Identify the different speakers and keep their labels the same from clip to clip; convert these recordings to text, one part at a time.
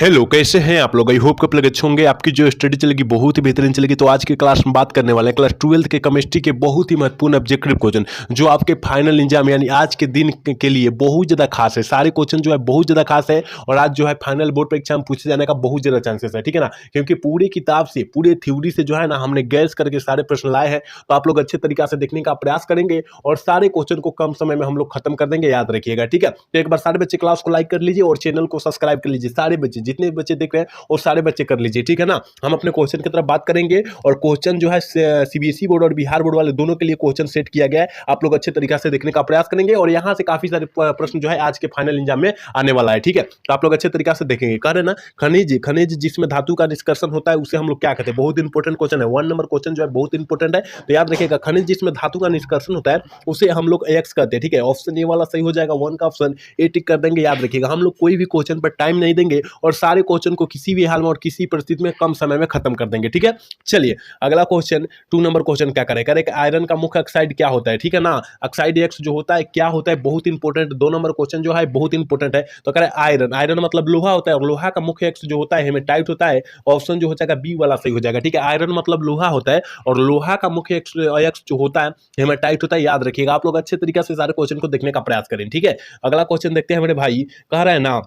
Speaker 1: Hello, कैसे हैं आप लोग? आई होप कि आप लोग अच्छे होंगे। आपकी जो स्टडी चलेगी बहुत ही बेहतरीन चलेगी। तो आज की क्लास में बात करने वाले हैं क्लास 12th के केमिस्ट्री के बहुत ही महत्वपूर्ण ऑब्जेक्टिव क्वेश्चन जो आपके फाइनल एग्जाम यानी आज के दिन के लिए बहुत ज़्यादा खास है। सारे क्वेश्चन जो है बहुत ज़्यादा खास है और आज जो है फाइनल बोर्ड परीक्षा में पूछे जाने का बहुत ज़्यादा चांसेस है, ठीक है ना। क्योंकि पूरी किताब से पूरे थ्योरी से जो है ना हमने गैस करके सारे प्रश्न लाए हैं। तो आप लोग अच्छे तरीके से देखने का प्रयास करेंगे और सारे क्वेश्चन को कम समय में हम लोग खत्म कर देंगे, याद रखिएगा, ठीक है। तो एक बार सारे बच्चे क्लास को लाइक कर लीजिए और चैनल को सब्सक्राइब कर लीजिए। सारे बच्चे, जितने बच्चे देख रहे हैं और सारे बच्चे कर लीजिए, ठीक है ना। हम अपने क्वेश्चन की तरफ बात करेंगे और क्वेश्चन जो है सीबीएसई बोर्ड और बिहार बोर्ड वाले दोनों के लिए क्वेश्चन सेट किया गया है। आप लोग अच्छे तरीके से देखने का प्रयास करेंगे और यहाँ से काफी सारे प्रश्न जो है आज के फाइनल एग्जाम में आने वाला है, ठीक है। तो आप लोग अच्छे तरीके से देखेंगे। कह रहे ना, खनिज खनिज जिसमें धातु का निष्कर्षण होता है उसे हम लोग क्या कहते हैं। बहुत इंपॉर्टेंट क्वेश्चन है, 1 नंबर क्वेश्चन जो है बहुत इंपॉर्टेंट है। तो याद रखिएगा, खनिज जिसमें धातु का निष्कर्षण होता है उसे हम लोग एक्स कहते हैं, ठीक है। ऑप्शन ए वाला सही हो जाएगा, 1 का ऑप्शन ए टिक कर देंगे। याद रखिएगा, हम लोग कोई भी क्वेश्चन पर टाइम नहीं देंगे और सारे क्वेश्चन को किसी भी हाल में और किसी परिस्थिति में कम समय में खत्म कर देंगे, ठीक है। चलिए अगला क्वेश्चन 2 नंबर क्वेश्चन क्या करें। करें आयरन का मुख्य ऑक्साइड क्या होता है, ठीक है ना। ऑक्साइड एक्स जो होता है क्या होता है, बहुत इंपॉर्टेंट। 2 नंबर क्वेश्चन जो है बहुत इंपॉर्टेंट है। तो करें आयरन, आयरन मतलब लोहा होता है और लोहा का मुख्य एक्स जो होता है हेमेटाइट होता है। ऑप्शन जो हो जाएगा बी वाला सही हो जाएगा, ठीक है। आयरन मतलब लोहा होता है और लोहा का मुख्य एक्स जो होता है हेमेटाइट होता है। याद रखिएगा, आप लोग अच्छे तरीके से सारे क्वेश्चन को देखने का प्रयास करें, ठीक है। अगला क्वेश्चन देखते हैं मेरे भाई। कह रहे हैं ना,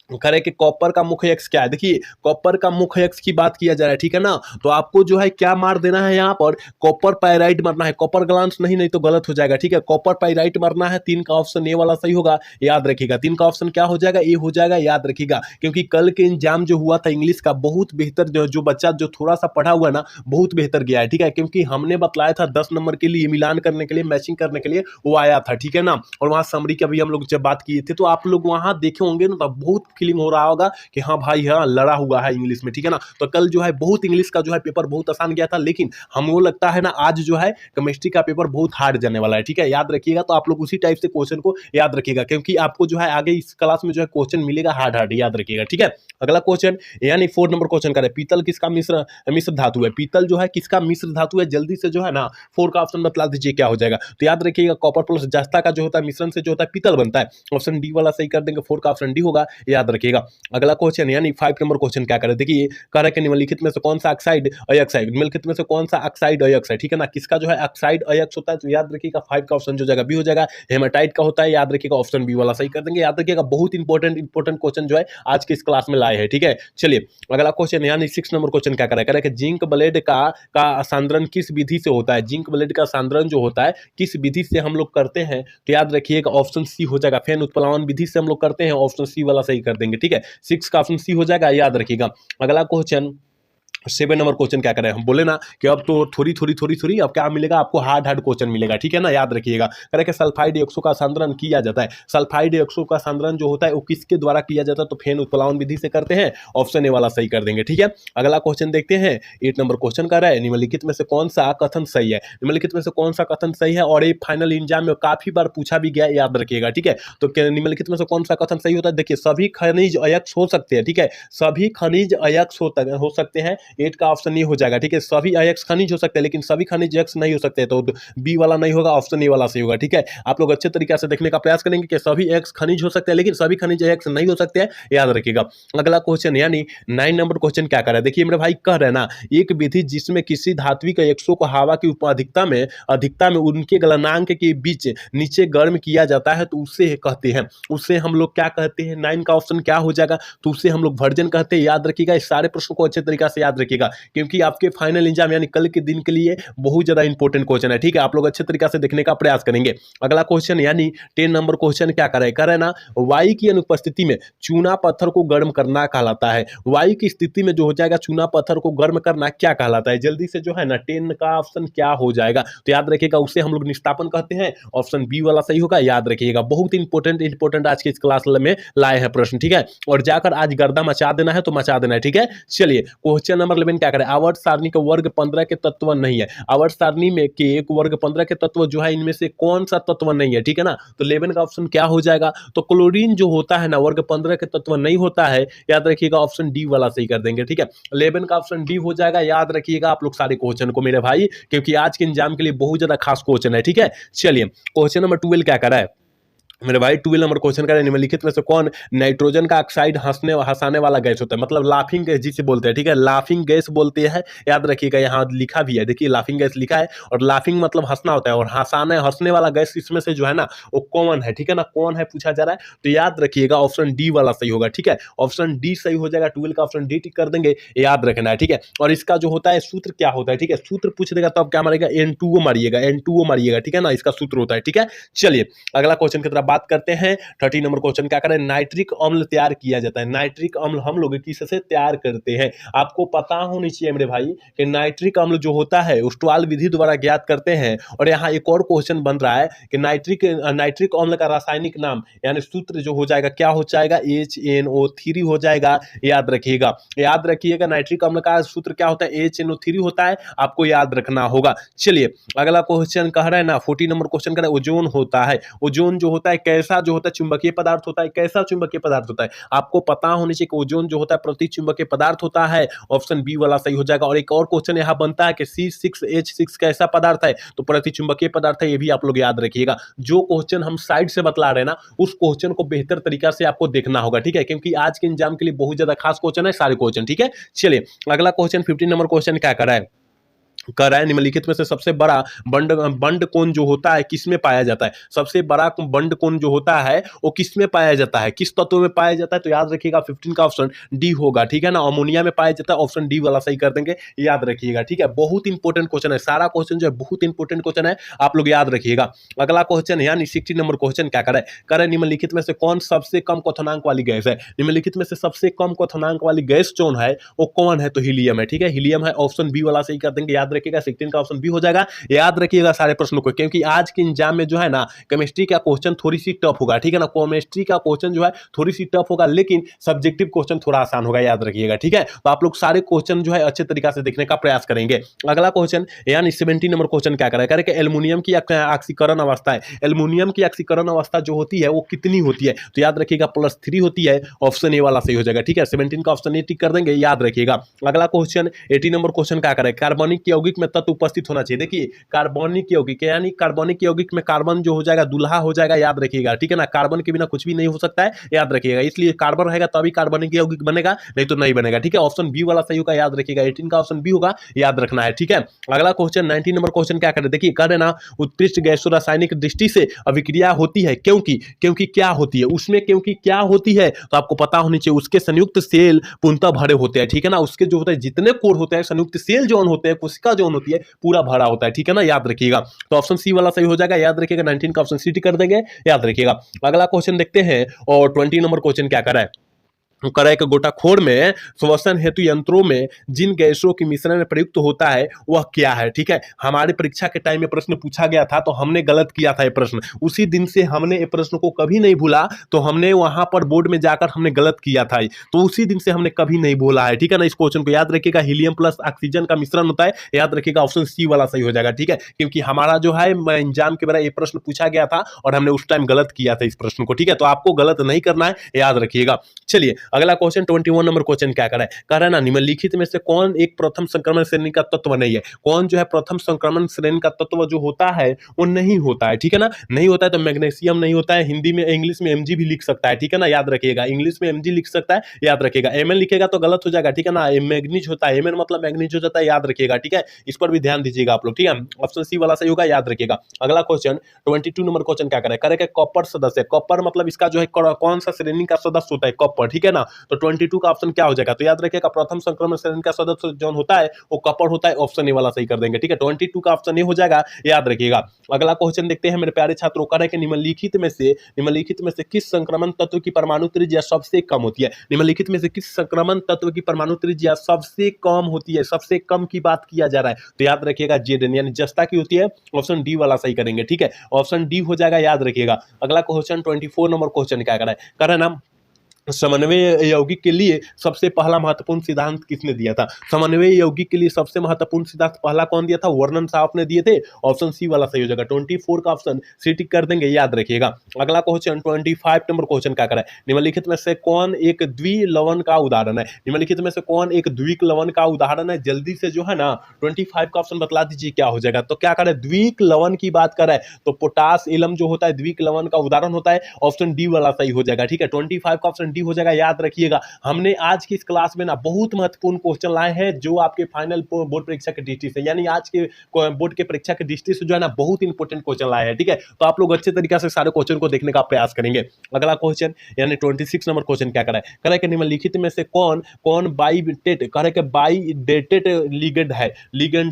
Speaker 1: करे कि कॉपर का मुख्य एक्स क्या है। देखिए कॉपर का मुख्य एक्स की बात किया जा रहा है, ठीक है ना। तो आपको जो है क्या मार देना है यहाँ पर, कॉपर पाइराइट मारना है। कॉपर ग्लांस नहीं तो गलत हो जाएगा, ठीक है। कॉपर पाइराइट मारना है। 3 का ऑप्शन ए वाला सही होगा, याद रखिएगा। 3 का ऑप्शन क्या हो जाएगा, ए हो जाएगा, याद रखिएगा। क्योंकि कल के एग्जाम जो हुआ था इंग्लिश का, बहुत बेहतर जो बच्चा जो थोड़ा सा पढ़ा हुआ ना बहुत बेहतर गया है, ठीक है। क्योंकि हमने बतलाया था 10 नंबर के लिए मिलान करने के लिए, मैचिंग करने के लिए वो आया था, ठीक है ना। और वहाँ समरी का भी हम लोग जब बात किए थे तो आप लोग वहाँ देखे होंगे ना, तो बहुत फीलिंग हो रहा होगा कि हाँ भाई हाँ लड़ा हुआ है इंग्लिश में, ठीक है ना। तो कल जो है बहुत इंग्लिश का जो है पेपर बहुत आसान गया था, लेकिन हमको लगता है ना आज जो है केमिस्ट्री का पेपर बहुत हार्ड जाने वाला है, ठीक है। याद रखिएगा, तो आप लोग उसी टाइप से क्वेश्चन को याद रखिएगा क्योंकि आपको जो है आगे इस क्लास में जो है क्वेश्चन मिलेगा हार्ड हार्ड, याद रखिएगा, ठीक है। अगला क्वेश्चन यानी 4 नंबर क्वेश्चन का है, पीतल किसका मिश्र मिश्र धातु है। पीतल जो है किसका मिश्र धातु है, जल्दी से जो है ना 4 का ऑप्शन बतला दीजिए क्या हो जाएगा। तो याद रखिएगा, कॉपर प्लस जस्ता का जो होता है मिश्रण से जो होता है पीतल बनता है। ऑप्शन डी वाला सही कर देंगे, 4 का ऑप्शन डी होगा, याद रखिएगा। अगला क्वेश्चन यानी 5 नंबर क्वेश्चन क्या करें। देखिए कह रहा है कि निम्नलिखित में से कौन सा ऑक्साइड अयॉक्साइड, निम्नलिखित में से कौन सा ऑक्साइड अयॉक्साइड, ठीक है ना। किसका जो है ऑक्साइड अयॉक्स होता है, तो याद रखिएगा 5 का ऑप्शन जो जाएगा बी हो जाएगा। हेमाटाइट का होता है, याद रखिएगा ऑप्शन बी वाला सही कर देंगे। याद रखिएगा, बहुत इंपॉर्टेंट क्वेश्चन जो है आज के इस क्लास में लाए हैं, ठीक है। चलिए अगला क्वेश्चन यानी 6 नंबर क्वेश्चन क्या करें। कि जिंक ब्लेड का सांद्रण किस विधि से होता है। जिंक ब्लेड का सांद्रण जो होता है किस विधि से हम लोग करते हैं, तो याद रखिएगा ऑप्शन सी हो जाएगा। फैन उत्प्लावन विधि से हम लोग करते हैं, ऑप्शन सी वाला सही कर देंगे, ठीक है। 6 का ऑप्शन सी हो जाएगा, याद रखिएगा। अगला क्वेश्चन 7 नंबर क्वेश्चन क्या करें। हम बोले ना कि अब तो थोड़ी अब क्या मिलेगा आपको, हार्ड क्वेश्चन मिलेगा, ठीक है ना। याद रखिएगा, करें कि सल्फाइड ऑक्सो का सांद्रण किया जाता है। सल्फाइड ऑक्सो का सांद्रण जो होता है वो किसके द्वारा किया जाता है, तो फेन उत्प्लावन विधि से करते हैं। ऑप्शन ए वाला सही कर देंगे, ठीक है। अगला क्वेश्चन देखते हैं 8 नंबर क्वेश्चन का है, निम्नलिखित में से कौन सा कथन सही है। निम्नलिखित में से कौन सा कथन सही है और ये फाइनल एग्जाम में काफी बार पूछा भी गया, याद रखिएगा, ठीक है। तो निम्नलिखित में से कौन सा कथन सही होता है। देखिए सभी खनिज अयस्क हो सकते हैं, ठीक है। सभी खनिज अयस्क हो सकते हैं, 8 का ऑप्शन ये हो जाएगा, ठीक है। सभी अयस्क खनिज हो सकते हैं लेकिन सभी खनिज अयस्क नहीं हो सकते, तो बी वाला नहीं होगा, ऑप्शन ए वाला सही होगा, ठीक है। आप लोग अच्छे तरीके से देखने का प्रयास करेंगे कि सभी अयस्क खनिज हो सकते हैं लेकिन सभी खनिज अयस्क नहीं हो सकते हैं, याद रखिएगा। अगला क्वेश्चन यानी 9 नंबर क्वेश्चन क्या कर रहा है। देखिए मेरे भाई कह रहे हैं ना, एक विधि जिसमें किसी धात्विक अयस्कों को हवा की अधिकता में उनके गलनांक के बीच नीचे गर्म किया जाता है तो उसे कहते हैं, उससे हम लोग क्या कहते हैं। 9 का ऑप्शन क्या हो जाएगा, तो उसे हम लोग वर्जन कहते हैं, याद रखिएगा। इस सारे प्रश्नों को अच्छे तरीके से याद रखिएगा क्योंकि आपके फाइनल एग्जाम यानी कल के दिन के लिए बहुत ज्यादा इंपॉर्टेंट क्वेश्चन है, ठीक है। आप लोग अच्छे तरीके से देखने का प्रयास करेंगे। अगला क्वेश्चन यानी 10 नंबर क्वेश्चन क्या करे ना, वायु की अनुपस्थिति में चूना पत्थर को गर्म करना कहलाता है। वायु की स्थिति में जो हो जाएगा चूना पत्थर को गर्म करना क्या कहलाता है, जल्दी से जो है ना 10 का ऑप्शन क्या हो जाएगा, तो याद रखिएगा उसे हम लोग निस्तापन कहते हैं, ऑप्शन बी वाला सही होगा, याद रखिएगा। बहुत इंपॉर्टेंट आज के इस क्लास में लाए हैं प्रश्न, ठीक है। और जाकर आज गर्दा मचा देना है तो मचा देना है, ठीक है। चलिए क्वेश्चन नंबर 11 क्या करें। आवर्त सारणी के वर्ग 15 के तत्व नहीं है। आवर्त सारणी में के एक वर्ग 15 के तत्व जो है इनमें से कौन सा तत्व नहीं है, ठीक है ना। तो 11 का ऑप्शन क्या हो जाएगा, तो क्लोरीन जो होता है ना वर्ग 15 के तत्व नहीं होता है, याद रखिएगा ऑप्शन डी वाला सही कर देंगे, ठीक है। 11 का ऑप्शन डी हो जाएगा, याद रखिएगा आप लोग सारे क्वेश्चन को मेरे भाई क्योंकि आज के एग्जाम के लिए बहुत ज्यादा खास क्वेश्चन है, ठीक है। चलिए क्वेश्चन नंबर 12 क्या कर रहा है। मेरे भाई 12 नंबर क्वेश्चन का निम्नलिखित में से कौन नाइट्रोजन का ऑक्साइड हंसाने वाला गैस होता है, मतलब लाफिंग गैस जिसे बोलते हैं, ठीक है, लाफिंग गैस बोलते हैं, याद रखिएगा, यहाँ लिखा भी है, देखिए लाफिंग गैस लिखा है, और लाफिंग मतलब हंसना होता है, और हंसने वाला गैस इसमें से जो है ना वो कॉमन है, ठीक है ना, कौन है पूछा जा रहा है, तो याद रखिएगा ऑप्शन डी वाला सही होगा, ठीक है, ऑप्शन डी सही हो जाएगा, 12 का ऑप्शन डी टिक कर देंगे, याद रखना है, ठीक है। और इसका जो होता है सूत्र क्या होता है, ठीक है, सूत्र पूछ देगा तो आप क्या मारिएगा, N2O मारिएगा, N2O मारिएगा, ठीक है ना, इसका सूत्र होता है, ठीक है। चलिए अगला क्वेश्चन की तरफ बात करते हैं। 13 नंबर क्वेश्चन क्या करें, नाइट्रिक अम्ल तैयार किया जाता है, नाइट्रिक अम्ल हम लोग किससे तैयार करते हैं, आपको पता होनी चाहिए मेरे भाई कि नाइट्रिक अम्ल जो होता है स्टॉल विधि द्वारा ज्ञात करते हैं। और यहाँ एक और क्वेश्चन बन रहा है कि नाइट्रिक अम्ल का रासायनिक नाम यानी सूत्र जो हो जाएगा क्या हो जाएगा, HNO3 हो जाएगा, याद रखिएगा नाइट्रिक अम्ल का सूत्र क्या होता है, HNO3 होता है, आपको याद रखना होगा। चलिए अगला क्वेश्चन कह रहा है ना 14 नंबर क्वेश्चन का, ओजोन होता है, ओजोन जो होता है कैसा जो होता है, चुंबकीय पदार्थ होता है, कैसा चुंबकीय पदार्थ होता है, आपको पता होनी चाहिए कि ओजोन जो होता है प्रति चुंबकीय पदार्थ होता है, ऑप्शन बी वाला सही हो जाएगा। और एक और क्वेश्चन यहां बनता है कि C6H6 कैसा पदार्थ है, तो प्रति चुंबकीय पदार्थ है, ये भी आप लोग याद रखिएगा। जो क्वेश्चन हम साइड से बतला रहे हैं ना उस क्वेश्चन को बेहतर तरीका से आपको देखना होगा, ठीक है, क्योंकि आज के एग्जाम के लिए बहुत ज्यादा खास क्वेश्चन है सारे क्वेश्चन, ठीक है। चलिए अगला क्वेश्चन 15 नंबर क्वेश्चन क्या कर रहा है, निम्नलिखित में से सबसे बड़ा बंड कोण जो होता है किसमें पाया जाता है, सबसे बड़ा बंड कोण जो होता है वो किसमें पाया जाता है, किस तत्व में पाया जाता है, तो याद रखिएगा 15 का ऑप्शन डी होगा, ठीक है ना, अमोनिया में पाया जाता है, ऑप्शन डी वाला सही कर देंगे, याद रखिएगा, ठीक है। बहुत इंपॉर्टेंट क्वेश्चन है, सारा क्वेश्चन जो है बहुत इंपॉर्टेंट क्वेश्चन है, आप लोग याद रखिएगा। अगला क्वेश्चन यानी 16 नंबर क्वेश्चन क्या करे, निम्नलिखित में से कौन सबसे कम क्वथनांक वाली गैस है, निम्नलिखित में से सबसे कम क्वथनांक वाली गैस कौन है, वो कौन है, तो हीलियम है, ठीक है, हीलियम है, ऑप्शन बी वाला सही कर देंगे, याद रखिएगा 16 का ऑप्शन बी हो जाएगा। याद रखिएगा सारे प्रश्नों को, क्योंकि आज के एग्जाम में जो है ना केमिस्ट्री का क्वेश्चन थोड़ी सी टफ होगा, ठीक है ना, केमिस्ट्री का क्वेश्चन जो है थोड़ी सी टफ होगा, लेकिन सब्जेक्टिव क्वेश्चन थोड़ा आसान होगा, याद रखिएगा, ठीक है। तो आप लोग सारे क्वेश्चन जो है अच्छे तरीके से देखने का प्रयास करेंगे। अगला क्वेश्चन यानी 17 नंबर क्वेश्चन क्या करें कि एल्युमिनियम की ऑक्सीकरण अवस्था है, एल्युमिनियम की ऑक्सीकरण अवस्था जो होती है वो कितनी होती है, तो याद रखिएगा +3 होती है, ऑप्शन ए वाला सही हो जाएगा, ठीक है, 17 का ऑप्शन ए टिक कर देंगे, याद रखिएगा। अगला क्वेश्चन 18 नंबर क्वेश्चन क्या करें, कार्बनिक यौगिक में तत्व उपस्थित होना चाहिए, देखिए कार्बनिक यौगिक यानी कार्बनिक यौगिक में कार्बन जो हो जाएगा दूल्हा हो जाएगा, याद रखिएगा, ठीक है ना, कार्बन के बिना कुछ भी नहीं हो सकता है, याद रखिएगा, इसलिए कार्बन रहेगा तभी कार्बनिक यौगिक बनेगा, नहीं तो नहीं बनेगा, ठीक है, ऑप्शन बी वाला सही होगा, याद रखिएगा, 18 का ऑप्शन बी होगा, याद रखना है, ठीक है। अगला क्वेश्चन 19 नंबर क्वेश्चन क्या करें, देखिए कह रहे ना उत्कृष्ट गैसों रासायनिक दृष्टि से अभिक्रिया होती है, क्योंकि क्या होती है उसमें, क्योंकि क्या होती है, तो आपको पता होनी चाहिए उसके संयुक्त सेल पूर्णतः भरे होते हैं, ठीक है ना, उसके जो होता है जितने कोर होते हैं संयुक्त सेल जो होते हैं कोशिका जो होती है पूरा भरा होता है, ठीक है ना, याद रखिएगा। तो ऑप्शन सी वाला सही हो जाएगा, याद रखिएगा, 19 का ऑप्शन सी टिक कर देंगे, याद रखिएगा। अगला क्वेश्चन देखते हैं, और 20 नंबर क्वेश्चन क्या कर रहा है, कराए के गोटाखोर में श्वसन हेतु यंत्रों में जिन गैसों की मिश्रण में प्रयुक्त होता है वह क्या है, ठीक है, हमारे परीक्षा के टाइम में प्रश्न पूछा गया था तो हमने गलत किया था ये प्रश्न, उसी दिन से हमने ये प्रश्न को कभी नहीं भूला, तो हमने वहां पर बोर्ड में जाकर हमने गलत किया था, तो उसी दिन से हमने कभी नहीं बोला है, ठीक है ना। इस क्वेश्चन को याद रखिएगा, हीलियम प्लस ऑक्सीजन का मिश्रण होता है, याद रखिएगा, ऑप्शन सी वाला सही हो जाएगा, ठीक है, क्योंकि हमारा जो है एग्जाम के बारे ये प्रश्न पूछा गया था और हमने उस टाइम गलत किया था इस प्रश्न को, ठीक है, तो आपको गलत नहीं करना है, याद रखिएगा। चलिए अगला क्वेश्चन 21 नंबर क्वेश्चन क्या कर रहा है ना, निम्नलिखित में से कौन एक प्रथम संक्रमण श्रेणी का तत्व नहीं है, कौन जो है प्रथम संक्रमण श्रेणी का तत्व जो होता है वो नहीं होता है, ठीक है ना, नहीं होता है, तो मैग्नीशियम नहीं होता है, हिंदी में इंग्लिश में Mg भी लिख सकता है, ठीक है ना, याद रखिएगा, इंग्लिश में Mg लिख सकता है, याद रखिएगा, Mn लिखेगा तो गलत हो जाएगा, ठीक है ना, मैग्नीज होता है, Mn मतलब मैग्नीज हो जाता है, याद रखिएगा, ठीक है, इस पर भी ध्यान दीजिएगा आप लोग, ठीक है, ऑप्शन सी वाला सही होगा, याद रखिएगा। अगला क्वेश्चन 22 नंबर क्वेश्चन क्या करें कॉपर सदस्य, कॉपर मतलब इसका जो है कौन सा श्रेणी का सदस्य होता है, कॉपर, ठीक है ना, तो 22 का ऑप्शन क्या हो जाएगा, तो याद रखिएगा प्रथम संक्रमण श्रेणी का सदस्य जो होता है वो कॉपर होता है, ऑप्शन ए वाला सही कर देंगे, ठीक है, 22 का ऑप्शन ए हो जाएगा, याद रखिएगा। अगला क्वेश्चन देखते हैं मेरे प्यारे छात्रों, कह रहे कि निम्नलिखित में से किस संक्रमण तत्व की परमाणु त्रिज्या सबसे कम होती है, निम्नलिखित में से किस संक्रमण तत्व की परमाणु त्रिज्या सबसे कम होती है, सबसे कम की बात किया जा रहा है, तो याद रखिएगा जेडन यानी जस्ता की होती है, ऑप्शन डी वाला सही करेंगे, ठीक है, ऑप्शन डी हो जाएगा, याद रखिएगा। अगला क्वेश्चन 24 नंबर क्वेश्चन क्या कर रहा है ना समन्वय यौगिक के लिए सबसे पहला महत्वपूर्ण सिद्धांत किसने दिया था? समन्वय यौगिक के लिए सबसे महत्वपूर्ण सिद्धांत पहला कौन दिया था? वर्णन साहब ने दिए थे। ऑप्शन सी वाला सही हो जाएगा। 24 का ऑप्शन सी टिक कर देंगे, याद रखिएगा। अगला क्वेश्चन 25 नंबर क्वेश्चन क्या करा है? निम्नलिखित में से कौन एक द्विलवण का उदाहरण है? निम्नलिखित में से कौन एक द्विलवण का उदाहरण है? जल्दी से जो है ना 25 का ऑप्शन बतला दीजिए क्या हो जाएगा। तो क्या करे, द्विलवण की बात करे तो पोटास एलम जो होता है द्विलवण का उदाहरण होता है। ऑप्शन डी वाला सही हो जाएगा। ठीक है, 25 का ऑप्शन डी हो जाएगा, याद रखिएगा। हमने आज की इस क्लास में ना बहुत महत्वपूर्ण क्वेश्चन लाए हैं जो आपके फाइनल बोर्ड परीक्षा के दृष्टि से, यानी आज के बोर्ड के परीक्षा के दृष्टि से जो है ना बहुत इंपॉर्टेंट क्वेश्चन लाए हैं। ठीक है, तो आप लोग अच्छे तरीके से सारे क्वेश्चन को देखने का प्रयास करेंगे। अगला क्वेश्चन यानी 26 नंबर क्वेश्चन क्या करा है? करा कि निम्नलिखित में से कौन कौन बाइडेटेड करा के बाइडेटेड लिगेंड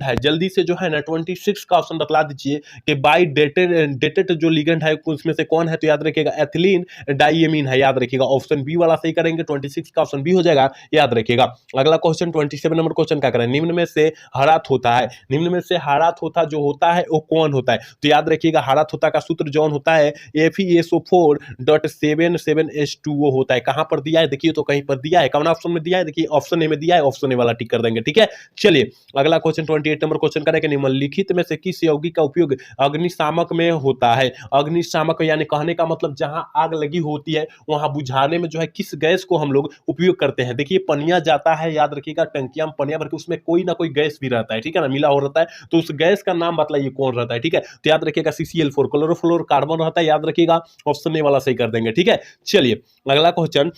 Speaker 1: है। जल्दी से जो है ना 26 का ऑप्शन बतला दीजिए कि बाइडेटेड जो लिगेंड है उसमें से कौन है। तो याद रखिएगा एथिलीन डाइएमीन है, याद रखिएगा। ऑप्शन बी वाला सही करेंगे, 26 का ऑप्शन बी हो जाएगा, याद रखिएगा। अगला क्वेश्चन 27 नंबर क्वेश्चन क्या करें? निम्न में से हरात होता है, निम्न में से हरात होता जो होता है वो कौन होता है? तो याद रखिएगा हरात होता का सूत्र जौन होता है FeSO4.77H2O होता है। कहां पर दिया है देखिए, तो कहीं पर दिया है। कौन ऑप्शन में दिया है? देखिए ऑप्शन ए में दिया है, ऑप्शन ए वाला टिक कर देंगे। ठीक है, चलिए अगला क्वेश्चन 28 नंबर क्वेश्चन करें कि निम्नलिखित में से किस यौगिक का उपयोग अग्निशामक में होता है? अग्निशामक यानी कहने का मतलब जहां आग लगी होती है वहां बुझाने में जो है किस गैस को हम लोग उपयोग करते हैं? देखिए पनिया जाता है, याद रखिएगा, टंकिया में पनिया भर के उसमें कोई ना कोई गैस भी रहता है। ठीक है ना, मिला हो रहता है, तो उस गैस का नाम बतलाइए कौन रहता है। ठीक है, तो याद रखिएगा CCl4 क्लोरोफ्लोरोकार्बन रहता है, याद रखिएगा। ऑप्शन ए वाला सही कर देंगे। ठीक है, चलिए अगला क्वेश्चन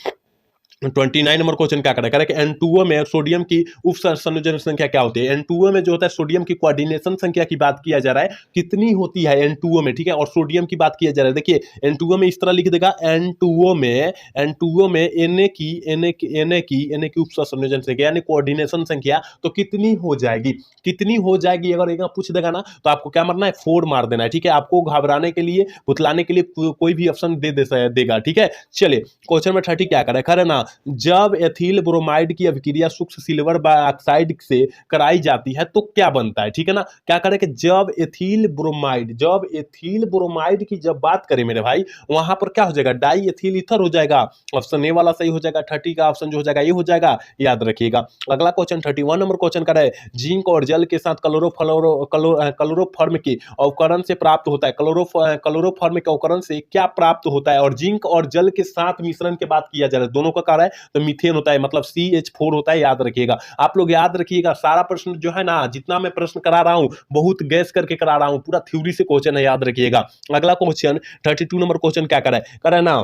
Speaker 1: 29 नंबर क्वेश्चन क्या करें? करें कि N2O में सोडियम की उप संयोजन संख्या क्या होती है? N2O में जो होता है सोडियम की कोऑर्डिनेशन संख्या की बात किया जा रहा है, कितनी होती है N2O में। ठीक है, और सोडियम की बात किया जा रहा है। देखिए N2O में इस तरह लिख देगा, N2O में Na की उप संयोजन संख्या यानी कोऑर्डिनेशन संख्या तो कितनी हो जाएगी? कितनी हो जाएगी अगर एक पूछ देगा ना तो आपको क्या मारना है? 4 मार देना है। ठीक है, आपको घबराने के लिए बुतलाने के लिए कोई भी ऑप्शन देगा। ठीक है, चलिए क्वेश्चन में 30 क्या करें? खरे ना, जब एथिल ब्रोमाइड की अभिक्रिया सूक्ष्म सिल्वर ऑक्साइड से कराई जाती है तो क्या बनता है? ठीक है ना, क्या करें कि जब एथिल ब्रोमाइड की जब बात करें मेरे भाई, वहां पर क्या हो जाएगा? डाई एथिल ईथर हो जाएगा। ऑप्शन ए वाला सही हो जाएगा। 30 का ऑप्शन जो हो जाएगा ये हो जाएगा, याद रखिएगा। अगला क्वेश्चन 31 नंबर क्वेश्चन का है, जिंक और जल के साथ क्लोरोफॉर्म के अवकरण से प्राप्त होता है। क्लोरोफॉर्म के अवकरण से क्या प्राप्त होता है? और जिंक और जल के साथ मिश्रण की बात किया जा रहा है, दोनों का कार्य है तो मीथेन होता है, मतलब CH4 होता है, याद रखिएगा। आप लोग याद रखिएगा, सारा प्रश्न जो है ना जितना मैं प्रश्न करा रहा हूं बहुत गैस करके करा रहा हूं, पूरा थ्योरी से क्वेश्चन है, याद रखिएगा। अगला क्वेश्चन 32 नंबर क्वेश्चन क्या करे ना,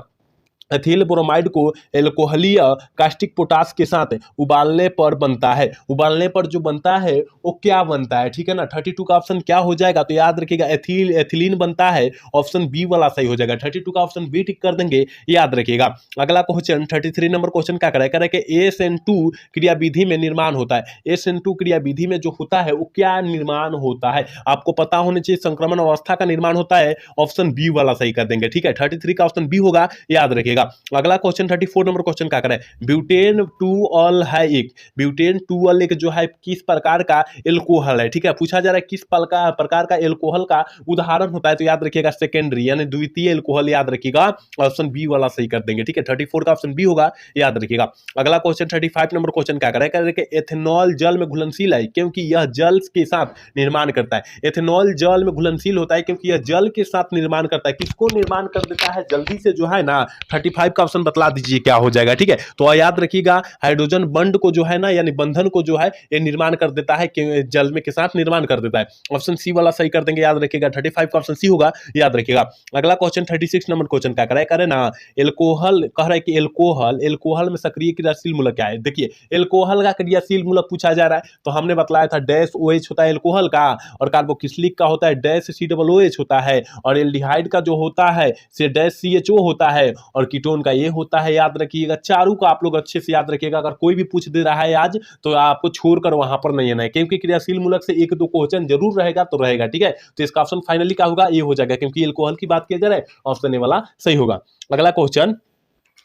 Speaker 1: एथिल ब्रोमाइड को एल्कोहलीय कास्टिक पोटास के साथ उबालने पर बनता है। उबालने पर जो बनता है वो क्या बनता है? ठीक है ना, 32 का ऑप्शन क्या हो जाएगा? तो याद रखिएगा एथिलीन बनता है। ऑप्शन बी वाला सही हो जाएगा। 32 का ऑप्शन बी टिक कर देंगे, याद रखिएगा। अगला क्वेश्चन 33 नंबर क्वेश्चन क्या करे कि SN2 क्रिया विधि में निर्माण होता है। SN2 क्रिया विधि में जो होता है वो क्या निर्माण होता है? आपको पता होना चाहिए, संक्रमण अवस्था का निर्माण होता है। ऑप्शन बी वाला सही कर देंगे। ठीक है, 33 का ऑप्शन बी होगा, याद रखिएगा। अगला क्वेश्चन 34 नंबर क्वेश्चन क्या करें? ब्यूटेन 2 है ब्यूटेन 2 एक जो है किस प्रकार का एल्कोहल है? ठीक है, पूछा जा रहा है किस प्रकार का एल्कोहल का उदाहरण होता है। तो याद रखिएगा सेकेंडरी यानी द्वितीय एल्कोहल, याद रखिएगा। ऑप्शन बी वाला सही कर देंगे। ठीक है, 34 का ऑप्शन बी होगा, याद रखिएगा। अगला क्वेश्चन 35 नंबर क्वेश्चन क्या करें? एथेनॉल जल में घुलनशील है क्योंकि यह जल के साथ निर्माण करता है। एथेनॉल जल में घुलनशील होता है क्योंकि यह जल के साथ निर्माण करता है। किसको निर्माण कर देता है? जल्दी से जो है ना 35 का ऑप्शन बतला दीजिए क्या हो जाएगा। ठीक है, तो याद रखिएगा हाइड्रोजन बंड को जो है ना यानी बंधन को जो है ये निर्माण कर देता है, जल में के साथ निर्माण कर देता है। ऑप्शन सी वाला सही कर देंगे, याद रखिएगा। 35 का ऑप्शन सी होगा, याद रखिएगा। अगला क्वेश्चन 36 नंबर क्वेश्चन क्या करे ना, एल्कोहल कह रहा है कि एल्कोहल में सक्रिय क्रियाशील मूलक क्या है? देखिए एल्कोहल का क्रियाशील मूलक पूछा जा रहा है तो हमने बतलाया था डैश OH होता है एल्कोहल का, और कार्बोक्सिलिक का होता है डैश COOH होता है, और एल्डिहाइड का जो होता है से डैश CHO होता है, और कीटोन का ये होता है, याद रखिएगा। चारों का आप लोग अच्छे से याद रखिएगा। अगर कोई भी पूछ दे रहा है आज तो आपको छोड़कर वहां पर नहीं आना है, क्योंकि क्रियाशील मूलक से 1-2 क्वेश्चन जरूर रहेगा तो रहेगा। ठीक है, तो इसका ऑप्शन फाइनली क्या होगा? ये हो जाएगा, क्योंकि एल्कोहल की बात किया जा रहा है। ऑप्शन ए वाला सही होगा। अगला क्वेश्चन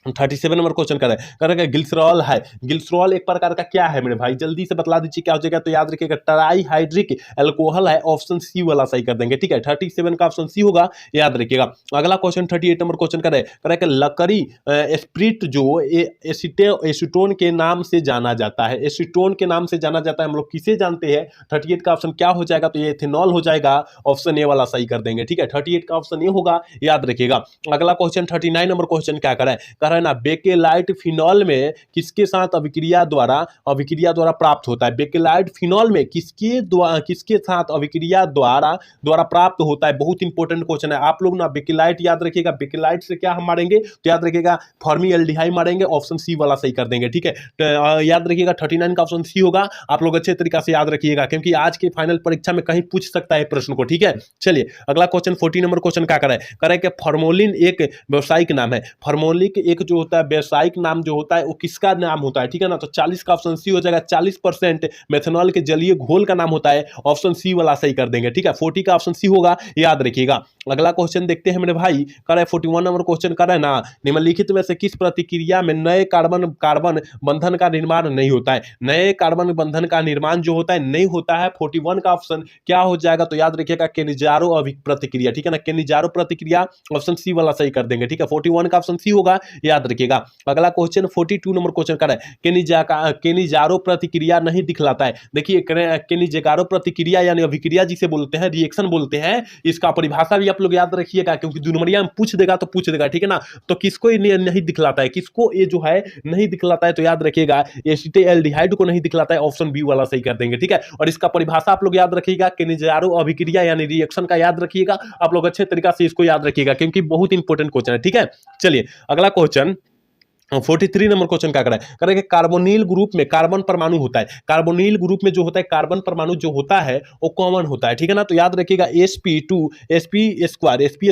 Speaker 1: 37 नंबर क्वेश्चन कर रहा है ग्लिसरॉल है। ग्लिसरॉल एक प्रकार का क्या है मेरे भाई, जल्दी से बतला दीजिए क्या हो जाएगा। तो याद रखिएगा ट्राई हाइड्रिक एल्कोहल है, ऑप्शन सी वाला सही कर देंगे। ठीक है, 37 का ऑप्शन सी होगा, याद रखिएगा। अगला क्वेश्चन 38 नंबर क्वेश्चन कर रहा है कि लकड़ी स्प्रिट जो एसीटोन के नाम से जाना जाता है, एसीटोन के नाम से जाना जाता है, हम लोग किसे जानते हैं। 38 का ऑप्शन क्या हो जाएगा, तो ये इथेनॉल हो जाएगा, ऑप्शन ए वाला सही कर देंगे। ठीक है, 38 का ऑप्शन ए होगा, याद रखिएगा। अगला क्वेश्चन 39 नंबर क्वेश्चन क्या कर रहा है ना, बेकेलाइट फिनॉल में किसके साथ अभिक्रिया द्वारा प्राप्त होता है। बेकेलाइट फिनॉल में किसके साथ अभिक्रिया द्वारा प्राप्त होता है। बहुत इंपॉर्टेंट क्वेश्चन है, आप लोग ना बेकेलाइट याद रखिएगा। बेकेलाइट से क्या हम मारेंगे, तो याद रखिएगा फॉर्मिएल्डिहाइड मारेंगे, ऑप्शन सी वाला सही कर देंगे। ठीक है, तो याद रखिएगा 39 का ऑप्शन सी होगा। आप लोग अच्छे तरीके से याद रखिएगा, क्योंकि आज के फाइनल परीक्षा में कहीं पूछ सकता है प्रश्न को। ठीक है, चलिए अगला क्वेश्चन 40 नंबर क्वेश्चन क्या कर रहा है कि फॉर्मोलिन एक व्यवसायिक नाम है। फॉर्मोलिन एक जो होता है व्यवसायिक नाम जो होता है वो किसका नाम होता है। ठीक है ना, तो 40 का ऑप्शन सी हो जाएगा। 40% मेथनॉल के जलीय घोल का नाम होता है, ऑप्शन सी वाला सही कर देंगे। ठीक है, 40 का ऑप्शन सी होगा, याद रखिएगा। अगला क्वेश्चन देखते हैं मेरे भाई, कर रहा है 41 नंबर क्वेश्चन कर रहा है ना, निम्नलिखित में से किस प्रतिक्रिया में नए कार्बन बंधन का निर्माण नहीं होता है। नए कार्बन बंधन का निर्माण जो होता है नहीं होता है। 41 का ऑप्शन क्या हो जाएगा, तो याद रखिएगा केनिजारो प्रतिक्रिया। ठीक है ना, केनिजारो प्रतिक्रिया, ऑप्शन सी वाला सही कर देंगे। ठीक है, 41 का ऑप्शन सी होगा, याद रखिएगा। अगला क्वेश्चन 42 नंबर क्वेश्चन कर रहा है केनिजारो प्रतिक्रिया नहीं दिखलाता है। देखिए केनिजारो प्रतिक्रिया यानी अभिक्रिया जिसे बोलते हैं, रिएक्शन बोलते हैं, इसका परिभाषा भी आप लोग याद रखिएगा, क्योंकि 2 नंबरिया में पूछ देगा तो पूछ देगा। ठीक है ना, तो किसको नहीं दिखलाता है, किसको ये जो है नहीं दिखलाता है, तो याद रखिएगा एसिटाल्डिहाइड को नहीं दिखलाता है, ऑप्शन बी वाला सही कर देंगे। ठीक है, और इसका परिभाषा आप लोग याद रखिएगा, केनिजारो अभिक्रिया यानी रिएक्शन का याद रखिएगा। आप लोग अच्छे तरीके से इसको याद रखिएगा, क्योंकि बहुत इंपॉर्टेंट क्वेश्चन है। ठीक है, चलिए अगला क्वेश्चन 43 नंबर क्वेश्चन क्या कर रहा है कार्बोनिल ग्रुप में कार्बन परमाणु होता है। कार्बोनिल ग्रुप में जो होता है कार्बन परमाणु जो होता है वो कॉमन होता है। ठीक है ना, तो याद रखिएगा sp2 sp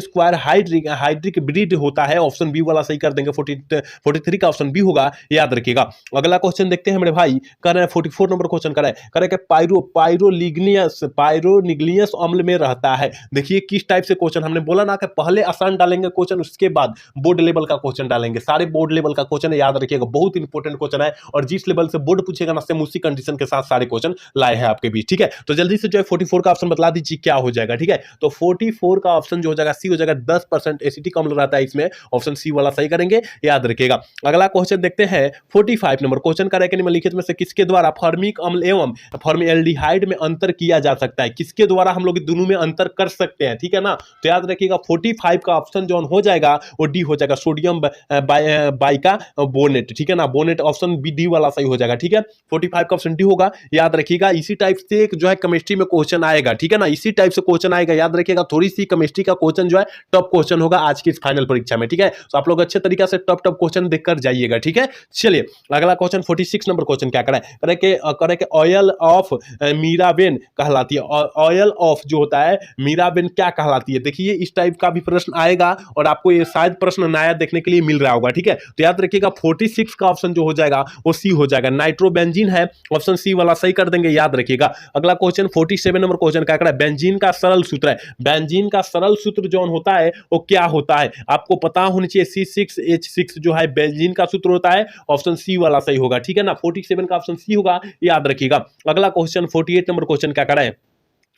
Speaker 1: square hydric breed होता है, ऑप्शन बी वाला सही कर देंगे। 43 का ऑप्शन बी होगा, याद रखिएगा। अगला क्वेश्चन देखते हैं मेरे भाई, कर रहे हैं 44 नंबर क्वेश्चन कर रहे हैं पायरोनिग्लियस अम्ल में रहता है। देखिए किस टाइप से क्वेश्चन, हमने बोला ना कि पहले आसान डालेंगे क्वेश्चन, उसके बाद बोर्ड लेवल का क्वेश्चन डालेंगे। सारे बोर्ड लेवल का क्वेश्चन है, याद रखिएगा, बहुत इंपॉर्टेंट क्वेश्चन है, और जिस लेवल से बोर्ड पूछेगा ना सेम उसी कंडीशन के साथ सारे क्वेश्चन लाए हैं आपके बीच। ठीक है, तो जल्दी से जो है 44 का ऑप्शन बतला दीजिए क्या हो जाएगा। ठीक है, तो 44 का ऑप्शन जो हो जाएगा सी हो जाएगा। 10% एसिटिक अम्ल रहता है इसमें, ऑप्शन सी वाला सही करेंगे, याद रखिएगा। अगला क्वेश्चन देखते हैं 45 नंबर क्वेश्चन का, निम्नलिखित में से किसके द्वारा फॉर्मिक अम्ल एवं फॉर्मिएल्डिहाइड में अंतर किया जा सकता है। किसके द्वारा हम लोग दोनों में अंतर कर सकते हैं। ठीक है ना, तो याद रखिएगा 45 का ऑप्शन जो हो जाएगा वो डी हो जाएगा, सोडियम बाइका बोनेट। ठीक है ना, बोनेट ऑप्शन बी डी वाला सही हो जाएगा। ठीक है, 45 का ऑप्शन डी होगा, याद रखिएगा। इसी टाइप से जो है केमिस्ट्री में क्वेश्चन आएगा। ठीक है ना, इसी टाइप से क्वेश्चन आएगा, याद रखिएगा। थोड़ी सी केमिस्ट्री का क्वेश्चन जो है टॉप क्वेश्चन होगा आज की इस फाइनल परीक्षा में। ठीक है, तो आप लोग अच्छे तरीके से टॉप क्वेश्चन देखकर जाइएगा। ठीक है, चलिए अगला क्वेश्चन 46 नंबर क्वेश्चन क्या करे कि ऑयल ऑफ मीराबेन कहलाती है। ऑयल ऑफ जो होता है मीराबेन क्या कहलाती है। देखिए इस टाइप का भी प्रश्न आएगा, और आपको ये शायद प्रश्न नया देखने के लिए मिल रहा होगा। ठीक है, तो याद रखिएगा 46 का ऑप्शन जो हो जाएगा वो सी हो जाएगा, नाइट्रोबेंजीन है, ऑप्शन सी वाला सही कर देंगे, याद रखिएगा। अगला क्वेश्चन 47 नंबर क्वेश्चन क्या है बेंजीन का सरल सूत्र है। बेंजीन का सरल सूत्र जो होता है वो क्या होता है, आपको पता होनी चाहिए। C6H6 जो है बेंजीन का सूत्र होता है, ऑप्शन सी वाला सही होगा। ठीक है ना, 47 का ऑप्शन सी होगा, याद रखिएगा। अगला क्वेश्चन 48 नंबर क्वेश्चन क्या है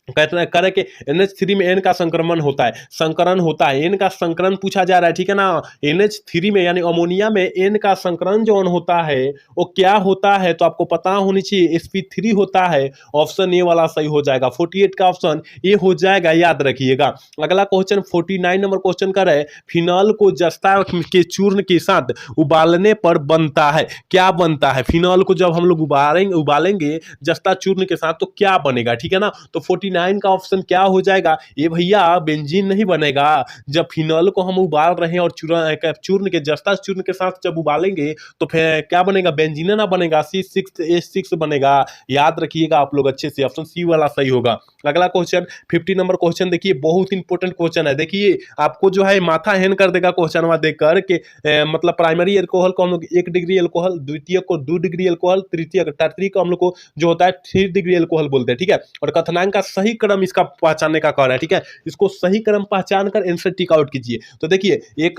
Speaker 1: कहते हैं करे कि NH3 में N का संक्रमण होता है, संकरण होता है, N का संकरण पूछा जा रहा है। ठीक है ना, NH3 में यानी अमोनिया में N का संकरण जो होता है वो क्या होता है, तो आपको पता होनी चाहिए sp3 होता है, ऑप्शन ए वाला सही हो जाएगा। 48 का ऑप्शन ए हो जाएगा, याद रखिएगा। अगला क्वेश्चन 49 नंबर क्वेश्चन कर रहे फिनॉल को जस्ता के चूर्ण के साथ उबालने पर बनता है, क्या बनता है। फिनॉल को जब हम लोग उबालेंगे जस्ता चूर्ण के साथ तो क्या बनेगा। ठीक है ना, तो 49 का ऑप्शन क्या हो जाएगा, ये भैया बेंजीन नहीं बनेगा। जब फिनॉल को हम उबाल रहे हैं और चूर्ण के जस्ता चूर्ण के साथ जब उबालेंगे तो फिर क्या बनेगा, बेंजीन ना बनेगा, C6H6 बनेगा, याद रखिएगा आप लोग अच्छे से, ऑप्शन सी वाला सही होगा। अगला क्वेश्चन 50 नंबर क्वेश्चन देखिए, बहुत इंपॉर्टेंट क्वेश्चन है। देखिए आपको जो है माथा हैन कर देगा क्वेश्चन देखकर के मतलब प्राइमरी एल्कोहल को हम लोग 1 डिग्री एल्कोहल, द्वितीय को 2 डिग्री एल्कोहल, तृतीय टर्टरी को हम लोग को जो होता है 3 डिग्री एल्कोहल बोलते हैं। ठीक है, और कथनांक का सही सही क्रम इसका पहचानने का कह रहा है, ठीक है। इसको सही क्रम पहचान कर आंसर टिक आउट कीजिए। तो देखिए एक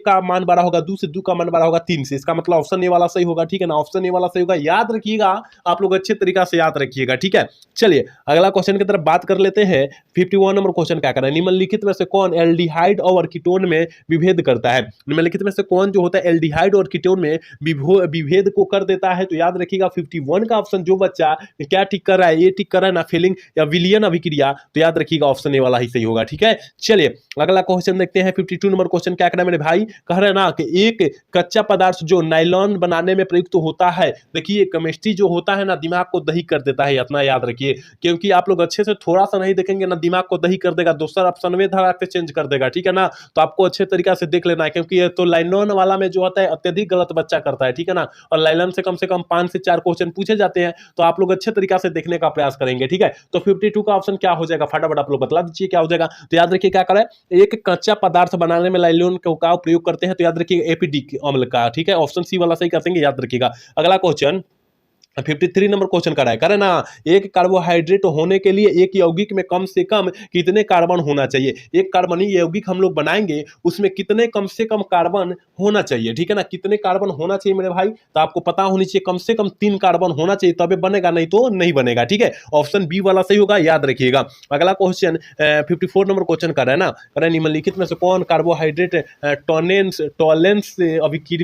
Speaker 1: का मान बड़ा होगा 2 से, 2 का मान बड़ा होगा 3 से, इसका मतलब ऑप्शन ए वाला सही होगा, ठीक है ना। ऑप्शन ए वाला सही होगा, याद रखिएगा, आप लोग अच्छे तरीका से याद रखिएगा, ठीक है। चलिए अगला क्वेश्चन की तरफ बात कर लेते हैं। 51 नंबर क्वेश्चन क्या कर रहा है, निम्नलिखित में से कौन एल्डिहाइड और कीटोन में विभेद करता है। निम्नलिखित में से कौन जो होता है एल्डिहाइड और कीटोन में विभेद को कर देता है। तो याद रखिएगा 51 का ऑप्शन जो बच्चा क्या टिक कर रहा है, ये टिक कर रहा है ना, फीलिंग या विलियन अभिक्रिया, तो याद रखिएगा ऑप्शन ए वाला ही सही होगा, ठीक है। चलिए अगला क्वेश्चन देखते हैं। 52 नंबर क्वेश्चन क्या कर रहा है मेरे भाई, कह रहे हैं ना कि एक कच्चा पदार्थ जो नायलॉन बनाने में प्रयुक्त होता है। देखिए केमिस्ट्री जो होता है ना, दिमाग को दही कर देता है, इतना याद रखिए, क्योंकि आप लोग अच्छे से थोड़ा सा नहीं देखेंगे ना, दिमाग को दही कर देगा, दूसरा ऑप्शन में धरा के चेंज कर देगा, ठीक है ना। तो आपको अच्छे तरीके से देख लेना है, क्योंकि ये तो नायलॉन वाला में जो होता है अत्यधिक गलत बच्चा करता है, ठीक है ना। और नायलॉन से कम 5 से 4 क्वेश्चन पूछे जाते हैं, तो आप लोग अच्छे तरीके से देखने का प्रयास करेंगे, ठीक है। तो 52 का ऑप्शन क्या हो जाएगा, फटाफट आप लोग बता दीजिए क्या हो जाएगा। तो याद रखिए क्या करें, एक कच्चा पदार्थ बनाने में नायलॉन का प्रयोग करते हैं, तो याद रखिए एपिडिक अम्ल का, ठीक है। ऑप्शन सी वाला सही कर देंगे, याद रखिएगा। अगला क्वेश्चन 53 नंबर क्वेश्चन का है ना, एक कार्बोहाइड्रेट होने के लिए एक यौगिक में कम से कम कितने कार्बन होना चाहिए। एक कार्बनिक यौगिक हम लोग बनाएंगे, उसमें कितने कम से कम कार्बन होना चाहिए, ठीक है ना। कितने कार्बन होना चाहिए मेरे भाई, तो आपको पता होनी चाहिए कम से कम 3 कार्बन होना चाहिए, तबे बनेगा, नहीं तो नहीं बनेगा, ठीक है। ऑप्शन बी वाला सही होगा, याद रखिएगा। अगला क्वेश्चन 54 नंबर क्वेश्चन का है ना, निम्नलिखित में से कौन कार्बोहाइड्रेट टॉलेंस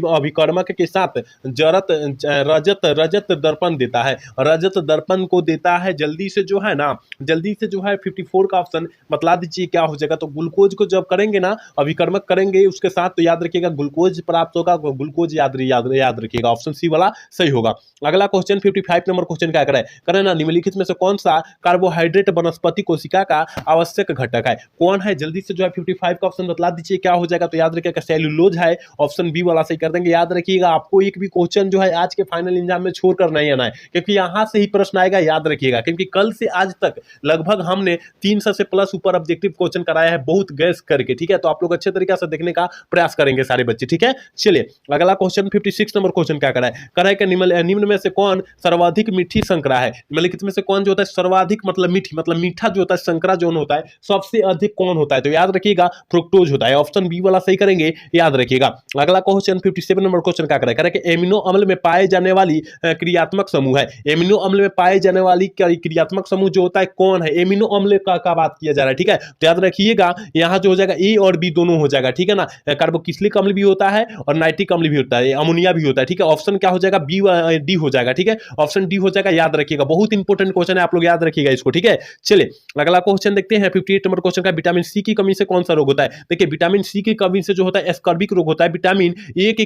Speaker 1: अभिकर्मक के साथ रजत दर्पण देता है। रजत दर्पण को देता है, जल्दी से जो है 54 का ऑप्शन बतला दीजिए क्या हो जाएगा। तो ग्लूकोज को जब करेंगे ना, अभिकर्मक करेंगे उसके साथ, तो याद रखिएगा ग्लूकोज प्राप्त होगा, ग्लूकोज याद रखिएगा, ऑप्शन सी वाला सही होगा। अगला क्वेश्चन 55 नंबर क्वेश्चन क्या करें ना, निम्नलिखित में से कौन सा कार्बोहाइड्रेट वनस्पति कोशिका का आवश्यक घटक है। कौन है, जल्दी से जो है 55 का ऑप्शन बतला दीजिए क्या हो जाएगा। तो याद रखिएगा सेल्यूलोज है, ऑप्शन बी वाला सही कर देंगे। याद रखिएगा आपको एक भी क्वेश्चन जो है आज के फाइनल एग्जाम में छोड़कर नहीं आना है, क्योंकि यहां से ही प्रश्न आएगा, याद रखिएगा। क्योंकि कल से आज तक लगभग हमने 300 से प्लस ऊपर ऑब्जेक्टिव क्वेश्चन कराया है, बहुत गैस करके, ठीक है। तो आप लोग अच्छे तरीके से देखने का प्रयास करेंगे सारे बच्चे, ठीक है। चलिए अगला क्वेश्चन 56 नंबर क्वेश्चन क्या कराए कि निम्न में से कौन सर्वाधिक मीठी संकरा है। निम्नलिखित में से कौन जो होता है सर्वाधिक मतलब मीठा जो होता है संकरा जो होता है, सबसे अधिक कौन होता है। तो याद रखिएगा फ्रुक्टोज होता है, ऑप्शन बी वाला सही करेंगे, याद रखिएगा। अगला क्वेश्चन 57 नंबर क्वेश्चन क्या कराए कि एमिनो अम्ल में पाए जाने वाली क्रियात्मक समूह है। एमिनो अम्ल में पाए जाने वाली क्रियात्मक समूह जो होता है कौन है, एमिनो अम्ल का बात किया जा रहा है, ठीक है। तो याद रखिएगा यहाँ जो हो जाएगा ए और बी दोनों हो जाएगा, ठीक है ना। कार्बोक्सिलिक अम्ल भी होता है और नाइट्रिक अम्ल भी होता है, अमोनिया भी होता है, ठीक है। ऑप्शन क्या हो जाएगा, बी डी हो जाएगा, ठीक है। ऑप्शन डी हो जाएगा, याद रखिएगा, बहुत इंपॉर्टेंट क्वेश्चन है, आप लोग याद रखिएगा इसको, ठीक है। चलिए अगला क्वेश्चन देखते हैं 58 नंबर क्वेश्चन का, विटामिन सी की कमी से कौन सा रोग होता है। देखिए विटामिन सी की कमी से जो होता है एस्कॉर्बिक रोग होता है, विटामिन ए की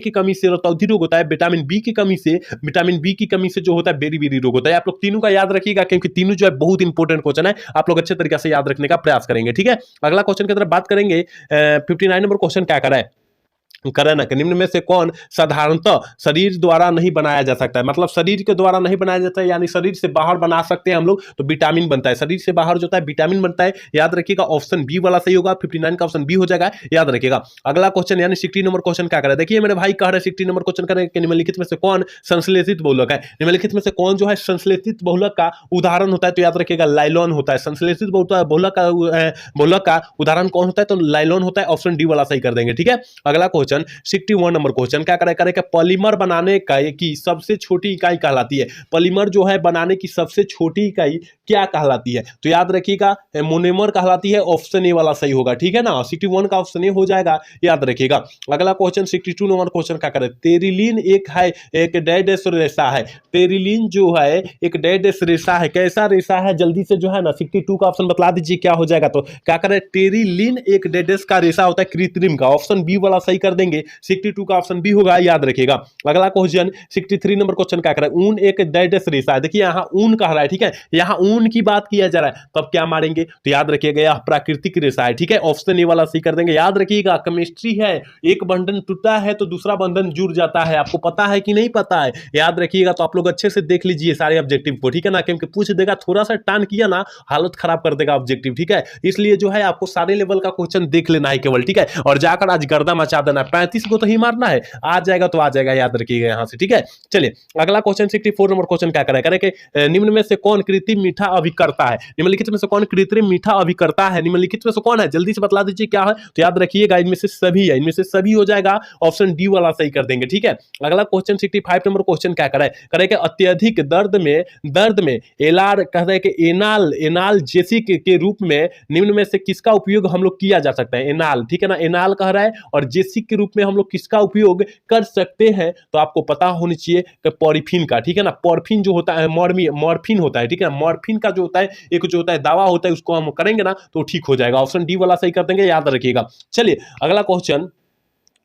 Speaker 1: कमी से रतौंधी रोग होता है, विटामिन बी की कमी से जो होता है बेरी रोग होता है। आप लोग तीनों का याद रखिएगा, क्योंकि तीनों जो है बहुत इंपॉर्टेंट क्वेश्चन है, आप लोग अच्छे तरीके से याद रखने का प्रयास करेंगे, ठीक है। अगला क्वेश्चन की तरफ बात करेंगे। 59 नंबर क्वेश्चन क्या कर रहा है ना, निम्न में से कौन साधारणतः शरीर द्वारा नहीं बनाया जा सकता है। मतलब शरीर के द्वारा नहीं बनाया जाता है, यानी शरीर से बाहर बना सकते हैं हम लोग, तो विटामिन बनता है, शरीर से बाहर जो होता है विटामिन बनता है, याद रखिएगा। ऑप्शन बी वाला सही होगा, 59 का ऑप्शन बी हो जाएगा, याद रखिएगा। अगला क्वेश्चन यानी 60 नंबर क्वेश्चन क्या कर रहा है, देखिए मेरे भाई कह रहे 60 नंबर क्वेश्चन करें कि निम्नलिखित में से कौन संश्लेषित बहुलक है। निम्नलिखित में से कौन जो है संश्लेषित बहुलक का उदाहरण होता है। तो याद रखिएगा लाइलॉन होता है, संश्लेषित बहुलक का उदाहरण कौन होता है, तो लाइलॉन होता है, ऑप्शन डी वाला सही कर देंगे, ठीक है। अगला क्वेश्चन 61 नंबर क्वेश्चन क्या करे कि पॉलीमर बनाने की सबसे छोटी इकाई कहलाती है। पॉलीमर जो है बनाने की सबसे छोटी इकाई क्या कहलाती है। तो याद रखिएगा मोनोमर कहलाती है, ऑप्शन ए वाला सही होगा, ठीक है ना। 61 का ऑप्शन ए हो जाएगा, याद रखिएगा। अगला क्वेश्चन 62 नंबर क्वेश्चन क्या करे, टेरिलीन एक डैश रेशा है। टेरिलीन जो है एक डैश रेशा है, कैसा रेशा है, जल्दी से जो है ना 62 का ऑप्शन बतला दीजिए क्या हो जाएगा। तो क्या करे, टेरिलीन एक डैश का रेशा होता है कृत्रिम का, ऑप्शन बी वाला सही कर देंगे, 62 का ऑप्शन बी होगा, याद रखिएगा। अगला क्वेश्चन 63 नंबर क्वेश्चन क्या कर रहा है, ऊन एक डैश रेशा है। देखिए यहाँ ऊन कह रहा है, ठीक है, यहाँ ऊन की बात किया जा रहा है, तब क्या मारेंगे, तो याद रखिएगा यह प्राकृतिक रेशा है, ठीक है। ऑप्शन ए वाला सही कर देंगे, याद रखिएगा। केमिस्ट्री है, एक बंधन टूटा है तो दूसरा बंधन जुड़ जाता है, आपको पता है कि नहीं पता है, याद रखिएगा। तो आप लोग अच्छे से देख लीजिए सारे ऑब्जेक्टिव को, ठीक है ना, क्योंकि पूछ देगा, थोड़ा सा टान किया ना हालत खराब कर देगा ऑब्जेक्टिव, ठीक है। इसलिए जो है आपको सारे लेवल का क्वेश्चन देख लेना है केवल, ठीक है, और जाकर आज गर्दा मचा देना 35 को तो ही मारना है, आ जाएगा तो आ जाएगा, याद रखिएगा यहाँ से, ठीक है। चलिए अगला क्वेश्चन 64 नंबर क्वेश्चन क्या करे कि निम्न में से कौन कृत्रिम मीठा अभिकर्ता है, निम्नलिखित में से कौन कृत्रिम मीठा अभिकर्ता है, निम्नलिखित में से कौन है, जल्दी से बतला दीजिए क्या है। तो याद रखिएगा इनमें से सभी है, इनमें से सभी हो जाएगा, ऑप्शन डी वाला सही कर देंगे, ठीक है। अगला क्वेश्चन 65 नंबर क्वेश्चन क्या करे कि अत्यधिक दर्द में एलार कहते हैं कि एनाल एनाल्जेसिक के रूप में निम्न में से किसका उपयोग हम लोग किया जा सकता है, एनाल, ठीक है ना, एनाल कह रहा है, और जेसिक के रूप में हम लोग किसका उपयोग कर सकते हैं, तो आपको पता होनी चाहिए कि पॉरीफिन का, ठीक है ना, पॉरफिन जो होता है मॉर्फिन होता है, ठीक है, मॉर्फिन का जो होता है एक जो होता है दवा होता है, उसको हम करेंगे ना तो ठीक हो जाएगा, ऑप्शन डी वाला सही कर देंगे, याद रखिएगा। चलिए अगला क्वेश्चन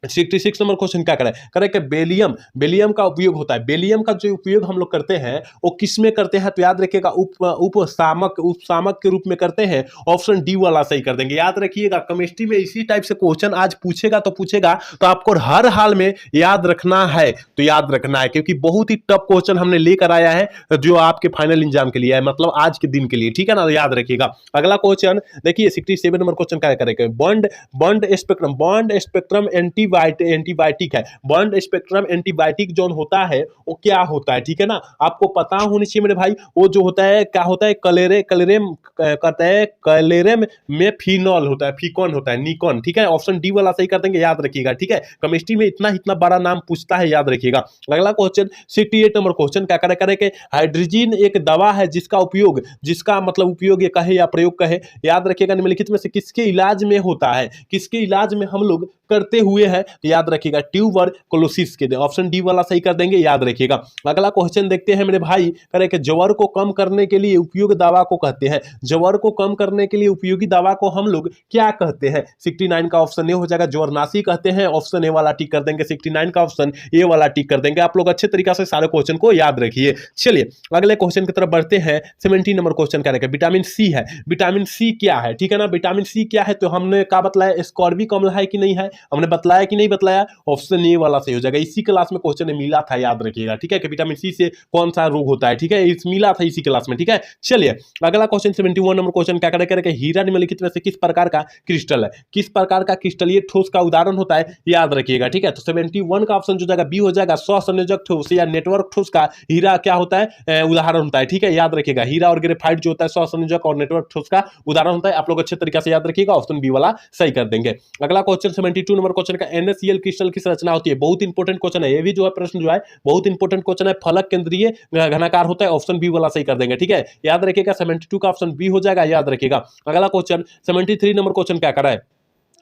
Speaker 1: 66 नंबर क्वेश्चन क्या करे कि बेलियम का उपयोग होता है, बेलियम का जो उपयोग हम लोग करते हैं वो किस में करते हैं, तो याद रखिएगा उपसामक के रूप में करते हैं, ऑप्शन डी वाला सही कर देंगे, याद रखिएगा। केमिस्ट्री में इसी टाइप से क्वेश्चन आज पूछेगा तो आपको हर हाल में याद रखना है, तो याद रखना है, क्योंकि बहुत ही टफ क्वेश्चन हमने लेकर आया है जो आपके फाइनल एग्जाम के लिए है, मतलब आज के दिन के लिए, ठीक है ना, याद रखिएगा। अगला क्वेश्चन देखिए 67 नंबर क्वेश्चन क्या करेंगे, बॉन्ड स्पेक्ट्रम एंटीबायोटिक है, बॉन्ड स्पेक्ट्रम एंटीबायोटिक जो होता है वो क्या होता है, ठीक है ना, आपको पता होनी चाहिए मेरे भाई, वो जो होता है क्या होता है, कलेरेम कहते हैं, कलेरेम में फिनॉल होता है, फिकॉन होता है, निकॉन, ठीक है, ऑप्शन डी वाला सही कर देंगे, याद रखिएगा, ठीक है। केमिस्ट्री में इतना बड़ा नाम पूछता है, याद रखिएगा। अगला क्वेश्चन 68 नंबर क्वेश्चन क्या करे कि हाइड्रोजन एक दवा है जिसका मतलब उपयोग ये कहे या प्रयोग कहे, याद रखिएगा, निम्नलिखित में से किसके इलाज में होता है, किसके इलाज में हम लोग करते हुए हैं, तो याद रखिएगा ट्यूबरकुलोसिस के, ऑप्शन डी वाला सही कर देंगे, याद रखिएगा। अगला क्वेश्चन देखते हैं मेरे भाई, करे कि ज्वर को कम करने के लिए उपयोगी दवा को कहते हैं, ज्वर को कम करने के लिए उपयोगी दवा को हम लोग क्या कहते हैं, 69 का ऑप्शन ए हो जाएगा, ज्वरनाशी कहते हैं, ऑप्शन ए वाला टिक कर देंगे, 69 का ऑप्शन ए वाला टिक कर देंगे। आप लोग अच्छे तरीके से सारे क्वेश्चन को याद रखिए। चलिए अगले क्वेश्चन की तरफ बढ़ते हैं। 70 नंबर क्वेश्चन क्या रहेगा, विटामिन सी है, विटामिन सी क्या है, ठीक है ना, विटामिन सी क्या है, तो हमने क्या बतलाया, स्कॉर्बिक अम्ल है कि नहीं है, हमने बतलाया कि नहीं बतलाया, ऑप्शन ए वाला सही हो जाएगा। इसी क्लास में क्वेश्चन में मिला था, याद रखिएगा, ठीक है, कि विटामिन सी से कौन सा रोग होता है, ठीक है, इस मिला था इसी क्लास में, ठीक है। चलिए अगला क्वेश्चन 71 नंबर क्वेश्चन क्या करेगा, हीरा निम्नलिखित में से किस प्रकार का क्रिस्टल है, किस प्रकार का क्रिस्टलीय ठोस का उदाहरण होता है, याद रखिएगा, ठीक है। तो 71 का ऑप्शन जो जाएगा बी हो जाएगा, सहसंयोजक ठोस या नेटवर्क ठोस का हीरा क्या होता है, उदाहरण होता है, ठीक है, याद रखिएगा। हीरा और ग्रेफाइट जो होता है सहसंयोजक और नेटवर्क ठोस का उदाहरण होता है, आप लोग अच्छे तरीके से याद रखिएगा, ऑप्शन बी वाला सही कर देंगे। अगला क्वेश्चन 72 नंबर क्वेश्चन का NaCl क्रिस्टल किस रचना होती है, बहुत इंपॉर्टेंट क्वेश्चन है, ये भी जो है प्रश्न जो है बहुत इंपॉर्टेंट क्वेश्चन है, फलक केंद्रीय घनाकार होता है, ऑप्शन बी वाला सही कर देंगे, ठीक है, याद रखिएगा। 72 का ऑप्शन बी हो जाएगा, याद रखिएगा। अगला क्वेश्चन 73 नंबर क्वेश्चन क्या कर रहा है,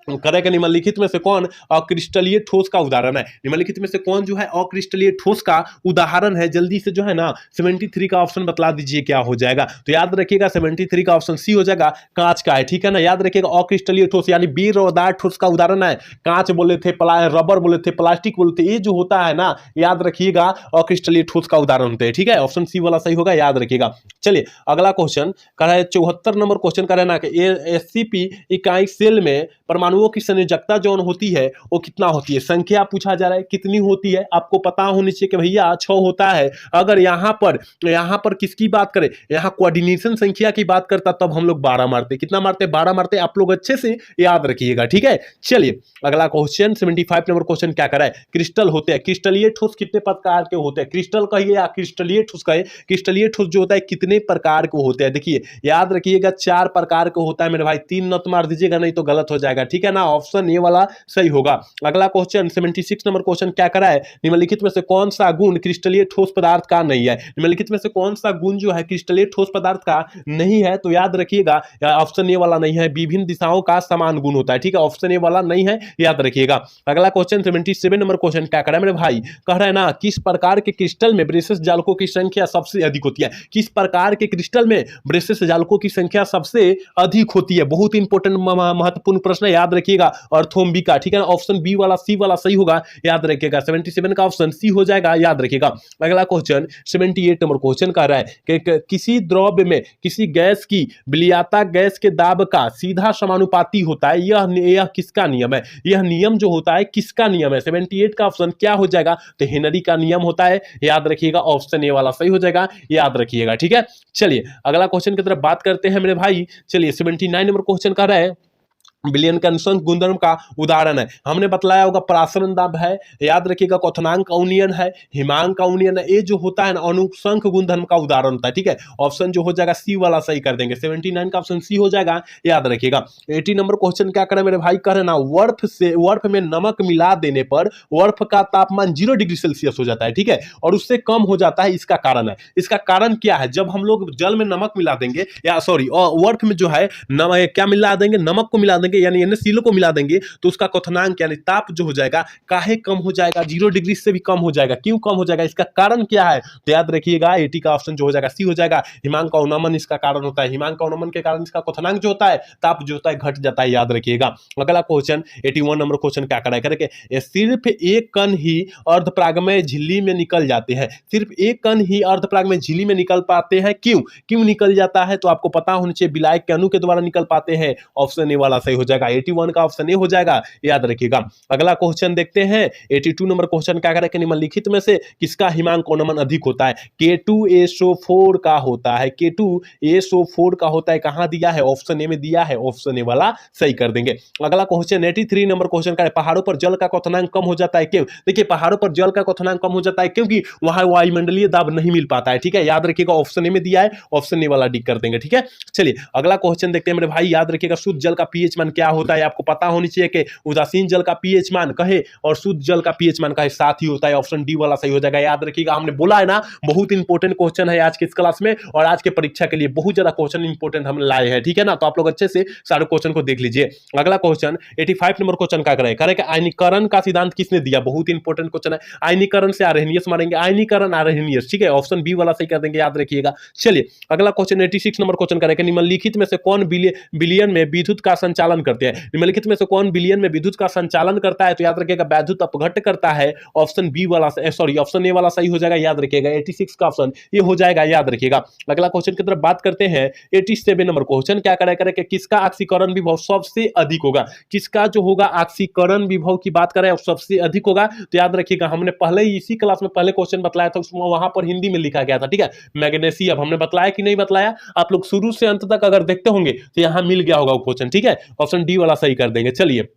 Speaker 1: करेगा निम्नलिखित में से कौन अक्रिस्टलीय ठोस का उदाहरण है, निम्नलिखित में से कौन जो है अक्रिस्टलीय ठोस का उदाहरण है, जल्दी से जो है ना 73 का ऑप्शन बतला दीजिए क्या हो जाएगा, तो याद रखिएगा 73 का ऑप्शन सी हो जाएगा, कांच का है, ठीक है ना, याद रखिएगा। अक्रिस्टलीय ठोस यानी बीरदार ठोस का उदाहरण है, कांच बोले थे, रबर बोले थे, प्लास्टिक बोले थे, ये जो होता है ना, याद रखिएगा अक्रिस्टलीय ठोस का उदाहरण होते हैं, ठीक है, ऑप्शन सी वाला सही होगा, याद रखिएगा। चलिए अगला क्वेश्चन कर रहा है 74 नंबर क्वेश्चन कर रहा है कि SCP इकाई सेल में परमाणुओं की संयोजकता जो होती है वो कितना होती है, संख्या पूछा जा रहा है, कितनी होती है, आपको पता होनी चाहिए कि भैया 6 होता है। अगर यहाँ पर किसकी बात करें, यहाँ कोऑर्डिनेशन संख्या की बात करता तब हम लोग 12 मारते, कितना मारते, 12 मारते, आप लोग अच्छे से याद रखिएगा, ठीक है। चलिए अगला क्वेश्चन 75 नंबर क्वेश्चन क्या कर रहा है, क्रिस्टल होते हैं, क्रिस्टलीय ठोस कितने प्रकार के होते हैं, क्रिस्टल कहिए या क्रिस्टलीय ठोस कहिए, क्रिस्टलीय ठोस जो होता है कितने प्रकार के होते हैं, देखिए याद रखिएगा 4 प्रकार के होता है मेरे भाई, 3 नत मार दीजिएगा नहीं तो गलत हो जाएगा, ठीक है ना, ऑप्शन ए वाला सही होगा। अगला क्वेश्चन 76 नंबर क्वेश्चन क्या करा है, निम्नलिखित में से कौन सा गुण क्रिस्टलीय ठोस पदार्थ का नहीं है, निम्नलिखित में से कौन सा गुण जो है क्रिस्टलीय ठोस पदार्थ का नहीं है, तो याद रखिएगा ऑप्शन ए वाला नहीं है, विभिन्न दिशाओं का समान गुण होता है, ठीक है, ऑप्शन ए वाला नहीं है, याद रखिएगा। अगला क्वेश्चन 77 नंबर क्वेश्चन क्या करा है मेरे भाई, कह रहा है ना किस प्रकार के क्रिस्टल में ब्रेसेस जालकों की संख्या सबसे अधिक होती है, किस प्रकार के क्रिस्टल में ब्रेसेस जालकों की संख्या सबसे अधिक होती है, बहुत इंपॉर्टेंट महत्वपूर्ण प्रश्न है, याद रखिएगा, ऑर्थोम्बिका, ठीक है ना, ऑप्शन बी वाला सी वाला सही होगा, याद रखिएगा। 77 का ऑप्शन सी हो जाएगा, याद रखिएगा। अगला क्वेश्चन 78 नंबर क्वेश्चन कह रहा है कि किसी द्रव्य में किसी गैस की विलायता गैस के दाब का सीधा समानुपाती होता है, यह किसका नियम है, यह नियम जो होता है किसका नियम है, 78 का ऑप्शन क्या हो जाएगा, तो हेनरी का नियम होता है, याद रखिएगा, ऑप्शन ए वाला सही हो जाएगा, याद रखिएगा, ठीक है। चलिए अगला क्वेश्चन की तरफ बात करते हैं मेरे भाई। चलिए 79 नंबर क्वेश्चन कह रहा है विलयन का अंशक गुणधर्म का उदाहरण है। हमने बतलाया होगा प्रासरण दाब है, याद रखिएगा क्वथनांक अवनयन है, हिमांक अवनयन है। ये जो होता है ना अनुशंख गुणधर्म का उदाहरण होता है। ठीक है, ऑप्शन जो हो जाएगा सी वाला सही कर देंगे, 79 का ऑप्शन सी हो जाएगा, याद रखिएगा। 80 नंबर क्वेश्चन क्या करें मेरे भाई, कह रहे ना बर्फ में नमक मिला देने पर बर्फ का तापमान 0 डिग्री सेल्सियस हो जाता है। ठीक है, और उससे कम हो जाता है, इसका कारण है। इसका कारण क्या है, जब हम लोग जल में नमक मिला देंगे, या सॉरी बर्फ में जो है क्या मिला देंगे, नमक को मिला देंगे यानी NaCl को मिला देंगे, तो उसका क्वथनांक यानी ताप जो हो जाएगा काहे कम हो जाएगा, 0 डिग्री से भी कम हो जाएगा। क्यों कम हो जाएगा, इसका कारण क्या है, तो याद रखिएगा 80 का ऑप्शन जो हो जाएगा सी हो जाएगा, हिमांक का अवनमन इसका कारण होता है। हिमांक का अवनमन के कारण इसका क्वथनांक जो होता है, ताप जो होता है घट जाता है, याद रखिएगा। अगला क्वेश्चन 81 नंबर क्वेश्चन क्या करा करेंगे, सिर्फ एक कण ही अर्धपरागमय झिल्ली में निकल जाते हैं, सिर्फ एक कण ही अर्धपरागमय झिल्ली में निकल पाते हैं, क्यों क्यों निकल जाता है, तो आपको पता होना चाहिए विलायक के अणु के द्वारा निकल पाते हैं, ऑप्शन ए वाला सही हो जाएगा, 81 का ऑप्शन ए हो जाएगा, याद रखिएगा। अगला क्वेश्चन देखते हैं 82 नंबर क्वेश्चन क्या करें, निम्नलिखित में से किसका हिमांक अवनमन अधिक होता है, K2SO4 का होता है, K2SO4 का होता है, कहां दिया है, ऑप्शन ए में दिया है, ऑप्शन ए वाला सही कर देंगे। अगला क्वेश्चन 83 नंबर क्वेश्चन का है, पहाड़ों पर जल का क्वथनांक कम हो जाता है, क्यों, देखिए पहाड़ों पर जल का क्वथनांक कम हो जाता है क्योंकि वहां वायुमंडलीय दाब नहीं मिल पाता है। ठीक है, याद रखिएगा, ऑप्शन ए में दिया है, ऑप्शन ए वाला डी कर देंगे। ठीक है, चलिए अगला क्वेश्चन देखते हैं मेरे भाई, याद रखिएगा शुद्ध जल का पीएच मान क्या होता है, आपको पता होनी चाहिए कि उदासीन जल का पीएच मान कहे और शुद्ध जल का पीएच मान कहे साथ ही होता है, ऑप्शन डी वाला सही हो जाएगा, याद रखिएगा। हमने बोला है ना बहुत इंपॉर्टेंट क्वेश्चन है आज के इस क्लास में, और आज के परीक्षा के लिए बहुत ज्यादा क्वेश्चन इंपॉर्टेंट हम लाए हैं। ठीक है ना, तो आप लोग अच्छे से सारे क्वेश्चन को देख लीजिए। अगला क्वेश्चन 85 नंबर क्वेश्चन क्या करें कि आयनीकरण का सिद्धांत किसने दिया, बहुत इंपॉर्टेंट क्वेश्चन है। आयनीकरण से आर्हेनियस मारेंगे, आयनीकरण आर्हेनियस, ठीक है, ऑप्शन बी वाला सही कर देंगे, याद रखिएगा। चलिए अगला क्वेश्चन 86 नंबर क्वेश्चन करें कि निम्नलिखित में से कौन बिलियन में विद्युत का संचालन करते हैं, निम्नलिखित में से कौन बिलियन में विद्युत का संचालन करता है, तो याद रखिएगा वैद्युत अपघट्ट करता है, ऑप्शन बी वाला सॉरी ऑप्शन ए वाला सही हो जाएगा, याद रखिएगा। 86 का ऑप्शन ये हो जाएगा, याद रखिएगा। अगला क्वेश्चन की तरफ बात करते हैं 87 नंबर क्वेश्चन क्या करें कि किसका ऑक्सीकरण विभव सबसे अधिक होगा, किसका जो होगा ऑक्सीकरण विभव की बात करें सबसे अधिक होगा, तो याद रखिएगा हमने पहले ही इसी क्लास में पहले क्वेश्चन बताया था, उसमें वहां पर हिंदी में लिखा गया था। ठीक है, मैग्नीशियम हमने बताया कि नहीं बताया, आप लोग शुरू से अंत तक अगर देखते होंगे तो यहां मिल गया होगा वो क्वेश्चन। ठीक है, ऑप्शन डी वाला सही कर देंगे। चलिए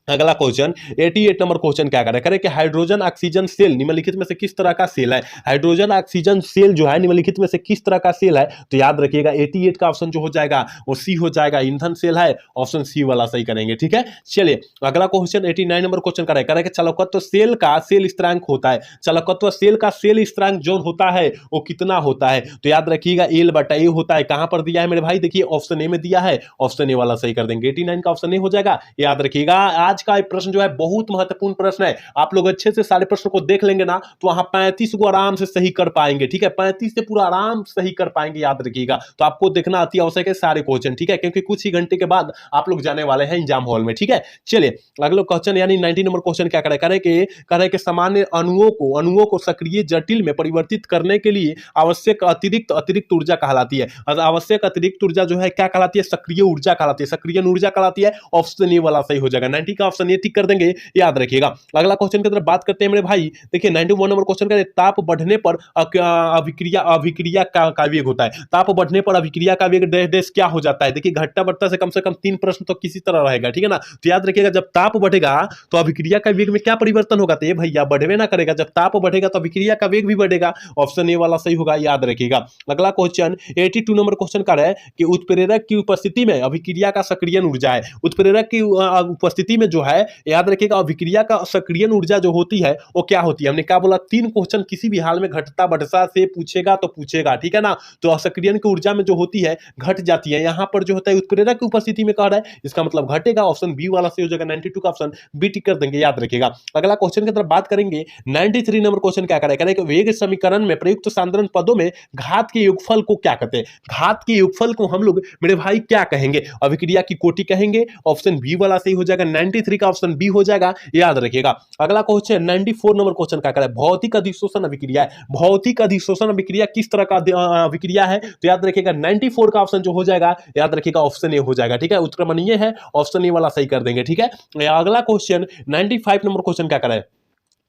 Speaker 1: अगला क्वेश्चन 88 नंबर क्वेश्चन क्या करें कि हाइड्रोजन ऑक्सीजन सेल निम्नलिखित में से किस तरह का सेल है, हाइड्रोजन ऑक्सीजन सेल जो है निम्नलिखित में से किस तरह का सेल है, तो याद रखिएगा 88 का ऑप्शन जो हो जाएगा वो सी हो जाएगा, ईंधन सेल है, ऑप्शन सी वाला सही करेंगे। ठीक है, चलिए अगला क्वेश्चन 89 नंबर क्वेश्चन करें कि चालकत्व सेल का सेल स्थिरांक होता है, चालकत्व सेल का सेल स्थिरांक जो होता है वो कितना होता है, तो याद रखिएगा L/A होता है, कहां पर दिया है मेरे भाई, देखिए ऑप्शन ए में दिया है, ऑप्शन ए वाला सही कर देंगे, 89 का ऑप्शन ए हो जाएगा, याद रखिएगा। आज का प्रश्न जो है बहुत महत्वपूर्ण प्रश्न है, आप लोग अच्छे से सारे प्रश्नों को देख लेंगे ना तो वहां 35 को आराम से सही कर पाएंगे। ठीक है, 35 से पूरा आराम से सही कर पाएंगे, याद रखिएगा। तो आपको देखना अति आवश्यक है सारे क्वेश्चन, ठीक है, क्योंकि कुछ ही घंटे के बाद आप लोग जाने वाले हैं एग्जाम हॉल में। ठीक है, चलिए अगला क्वेश्चन यानी 90 नंबर क्वेश्चन क्या करें कि सामान्य अणुओं को सक्रिय जटिल में परिवर्तित करने के लिए आवश्यक अतिरिक्त ऊर्जा कहलाती है, आवश्यक अतिरिक्त ऊर्जा जो है क्या कहलाती है, सक्रिय ऊर्जा कहलाती है, सक्रिय ऊर्जा कहलाती है, ऑप्शन ए वाला सही हो जाएगा, 90 का ऑप्शन ए टिक कर देंगे, याद रखिएगा। अगला क्वेश्चन की तरफ बात करते हैं मेरे भाई, देखिए 91 नंबर क्वेश्चन का ताप बढ़ने पर अभिक्रिया का वेग होता है, ताप बढ़ने पर अभिक्रिया का वेग डैश क्या हो जाता है, देखिए घटता बढ़ता से कम 3 प्रश्न तो किसी तरह रहेगा। ठीक है ना, तो याद रखिएगा जब ताप बढ़ेगा तो अभिक्रिया का वेग में क्या परिवर्तन होगा, तो ये भैया बढ़वे ना करेगा, जब ताप बढ़ेगा तो अभिक्रिया का वेग भी बढ़ेगा, ऑप्शन ए वाला सही होगा, याद रखिएगा। अगला क्वेश्चन 82 नंबर क्वेश्चन का है कि उत्प्रेरक की उपस्थिति में अभिक्रिया का सक्रियण ऊर्जा है, उत्प्रेरक की उपस्थिति में जो है याद रखिएगा अभिक्रिया का सक्रियण ऊर्जा जो होती है वो क्या होती है, हमने क्या बोला 3 क्वेश्चन किसी भी हाल में घटता बढ़ता से पूछेगा तो पूछेगा। ठीक है ना, तो सक्रियण की ऊर्जा में जो होती है घट जाती है, यहां पर जो होता है उत्प्रेरक की उपस्थिति में कह रहा है, इसका मतलब घटेगा, ऑप्शन बी वाला सही हो जाएगा, 92 का ऑप्शन बी टिक कर देंगे, याद रखिएगा। अगला क्वेश्चन की तरफ बात करेंगे 93 नंबर क्वेश्चन क्या करें कि वेग समीकरण में प्रयुक्त सांद्रण पदों में घात के योगफल को क्या कहते हैं, घात के योगफल को हम लोग मेरे भाई क्या कहेंगे, अभिक्रिया की कोटि कहेंगे, ऑप्शन बी वाला सही हो जाएगा, 93 का ऑप्शन बी हो जाएगा, याद रखिएगा। अगला क्वेश्चन 94 नंबर क्वेश्चन क्या करें, भौतिक अधिशोषण अभिक्रिया है, भौतिक अधिशोषण अभिक्रिया किस तरह का अभिक्रिया है, तो याद रखिएगा 94 का ऑप्शन जो हो जाएगा, याद रखिएगा ऑप्शन ए हो जाएगा। ठीक है, उत्क्रमणीय है, ऑप्शन ए वाला सही कर देंगे। ठीक है, अगला क्वेश्चन 95 नंबर क्वेश्चन क्या करें,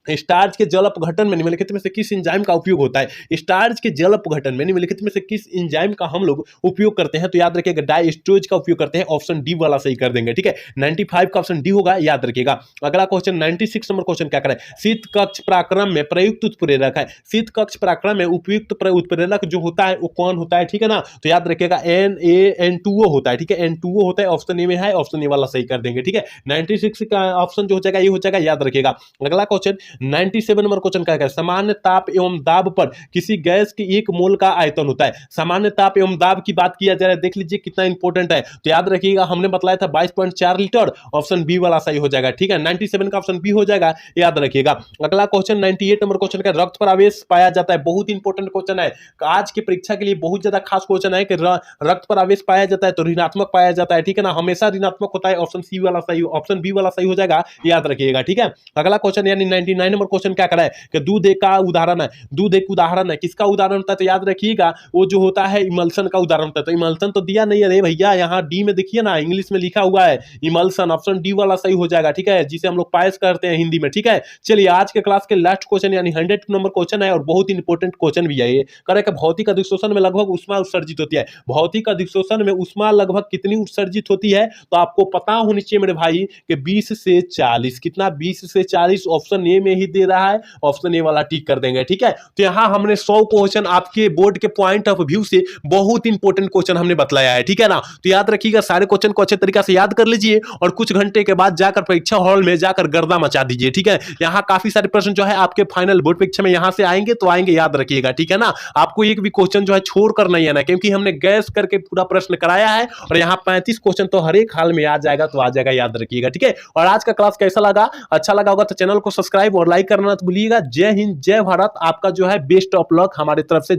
Speaker 1: स्टार्च के जल अपघटन में निम्नलिखित में से किस एंजाइम का उपयोग होता है। स्टार्च के जल अपघटन में निम्नलिखित में से किस एंजाइम का हम लोग उपयोग करते हैं, तो याद रखिएगा डायस्ट्रोज का उपयोग करते हैं। ऑप्शन डी वाला सही कर देंगे, ठीक है। 95 का ऑप्शन डी होगा, याद रखिएगा। अगला क्वेश्चन 96 नंबर क्वेश्चन क्या करें, शीत कक्ष पराक्रम में प्रयुक्त उत्प्रेरक है। शीत कक्ष पराक्रम में उपयुक्त उत्प्रेरक जो होता है वो कौन होता है, ठीक है ना। तो याद रखिएगा N2O होता है, ठीक है। N2O होता है, ऑप्शन ए में है, ऑप्शन ए वाला सही कर देंगे, ठीक है। 96 का ऑप्शन जो हो जाएगा ये हो जाएगा, याद रखिएगा। अगला क्वेश्चन 97 नंबर क्वेश्चन क्या है, सामान्य ताप एवं दाब पर किसी गैस की 1 मोल का आयतन होता है। सामान्य ताप एवं दाब की बात किया जा रहा है, देख लीजिए कितना इंपॉर्टेंट है। तो याद रखिएगा हमने बताया था 22.4 लीटर, ऑप्शन बी वाला सही हो जाएगा, ठीक है। 97 का ऑप्शन बी हो जाएगा, याद रखिएगा। अगला क्वेश्चन 98 नंबर क्वेश्चन का रक्त पर आवेश पाया जाता है, बहुत इंपॉर्टेंट क्वेश्चन है आज की परीक्षा के लिए, बहुत ज्यादा खास क्वेश्चन है कि रक्त पर आवेश पाया जाता है तो ऋणात्मक पाया जाता है, ठीक है ना, हमेशा ऋणात्मक होता है। ऑप्शन सी वाला सही, ऑप्शन बी वाला सही हो जाएगा, याद रखिएगा, ठीक है। अगला क्वेश्चन यानी 99 नंबर क्वेश्चन क्या करा है कि दूध एक का उदाहरण है। दूध एक उदाहरण है, किसका उदाहरण होता है, तो याद रखिएगा वो जो होता है इमल्सन का उदाहरण होता है। तो इमल्सन तो दिया नहीं है भैया, यहाँ डी में देखिए ना, इंग्लिश में लिखा हुआ है इमल्सन, ऑप्शन डी वाला सही हो जाएगा, ठीक है, जिसे हम लोग पायस करते हैं हिंदी में, ठीक है। चलिए आज के क्लास के लास्ट क्वेश्चन यानी 100 नंबर क्वेश्चन है और बहुत इंपॉर्टेंट क्वेश्चन भी है ये। करे कि भौतिक अधिशोषण में लगभग ऊष्मा उत्सर्जित होती है। भौतिक अधिशोषण में ऊष्मा लगभग कितनी उत्सर्जित होती है, तो आपको पता होनी चाहिए मेरे भाई कि 20 से 40, कितना 20 से 40, ऑप्शन ए में ही दे रहा है, ऑप्शन ए वाला टिक कर देंगे, ठीक है। तो यहां हमने 100 क्वेश्चन आपके बोर्ड के पॉइंट ऑफ व्यू से बहुत इंपॉर्टेंट क्वेश्चन हमने बतलाया है, ठीक है ना। तो याद रखिएगा सारे क्वेश्चन को अच्छे तरीके से याद कर लीजिए और कुछ घंटे के बाद जाकर परीक्षा हॉल में जाकर गर्दा मचा दीजिए, ठीक है। यहाँ काफी सारे प्रश्न जो है आपके फाइनल बोर्ड परीक्षा में यहां से आएंगे तो आएंगे, याद रखिएगा, ठीक है ना। आपको एक भी क्वेश्चन जो है छोड़ कर नहीं आना, क्योंकि हमने गैस करके पूरा प्रश्न कराया है और यहाँ 35 क्वेश्चन तो हर एक हाल में आ जाएगा, तो आ जाएगा, याद रखिएगा, ठीक है। और आज का क्लास कैसा लगा, अच्छा लगा होगा तो चैनल को सब्सक्राइब और लाइक करना तो भूलिएगा। जय हिंद, जय भारत, आपका जो है बेस्ट ऑफ लक हमारी तरफ से।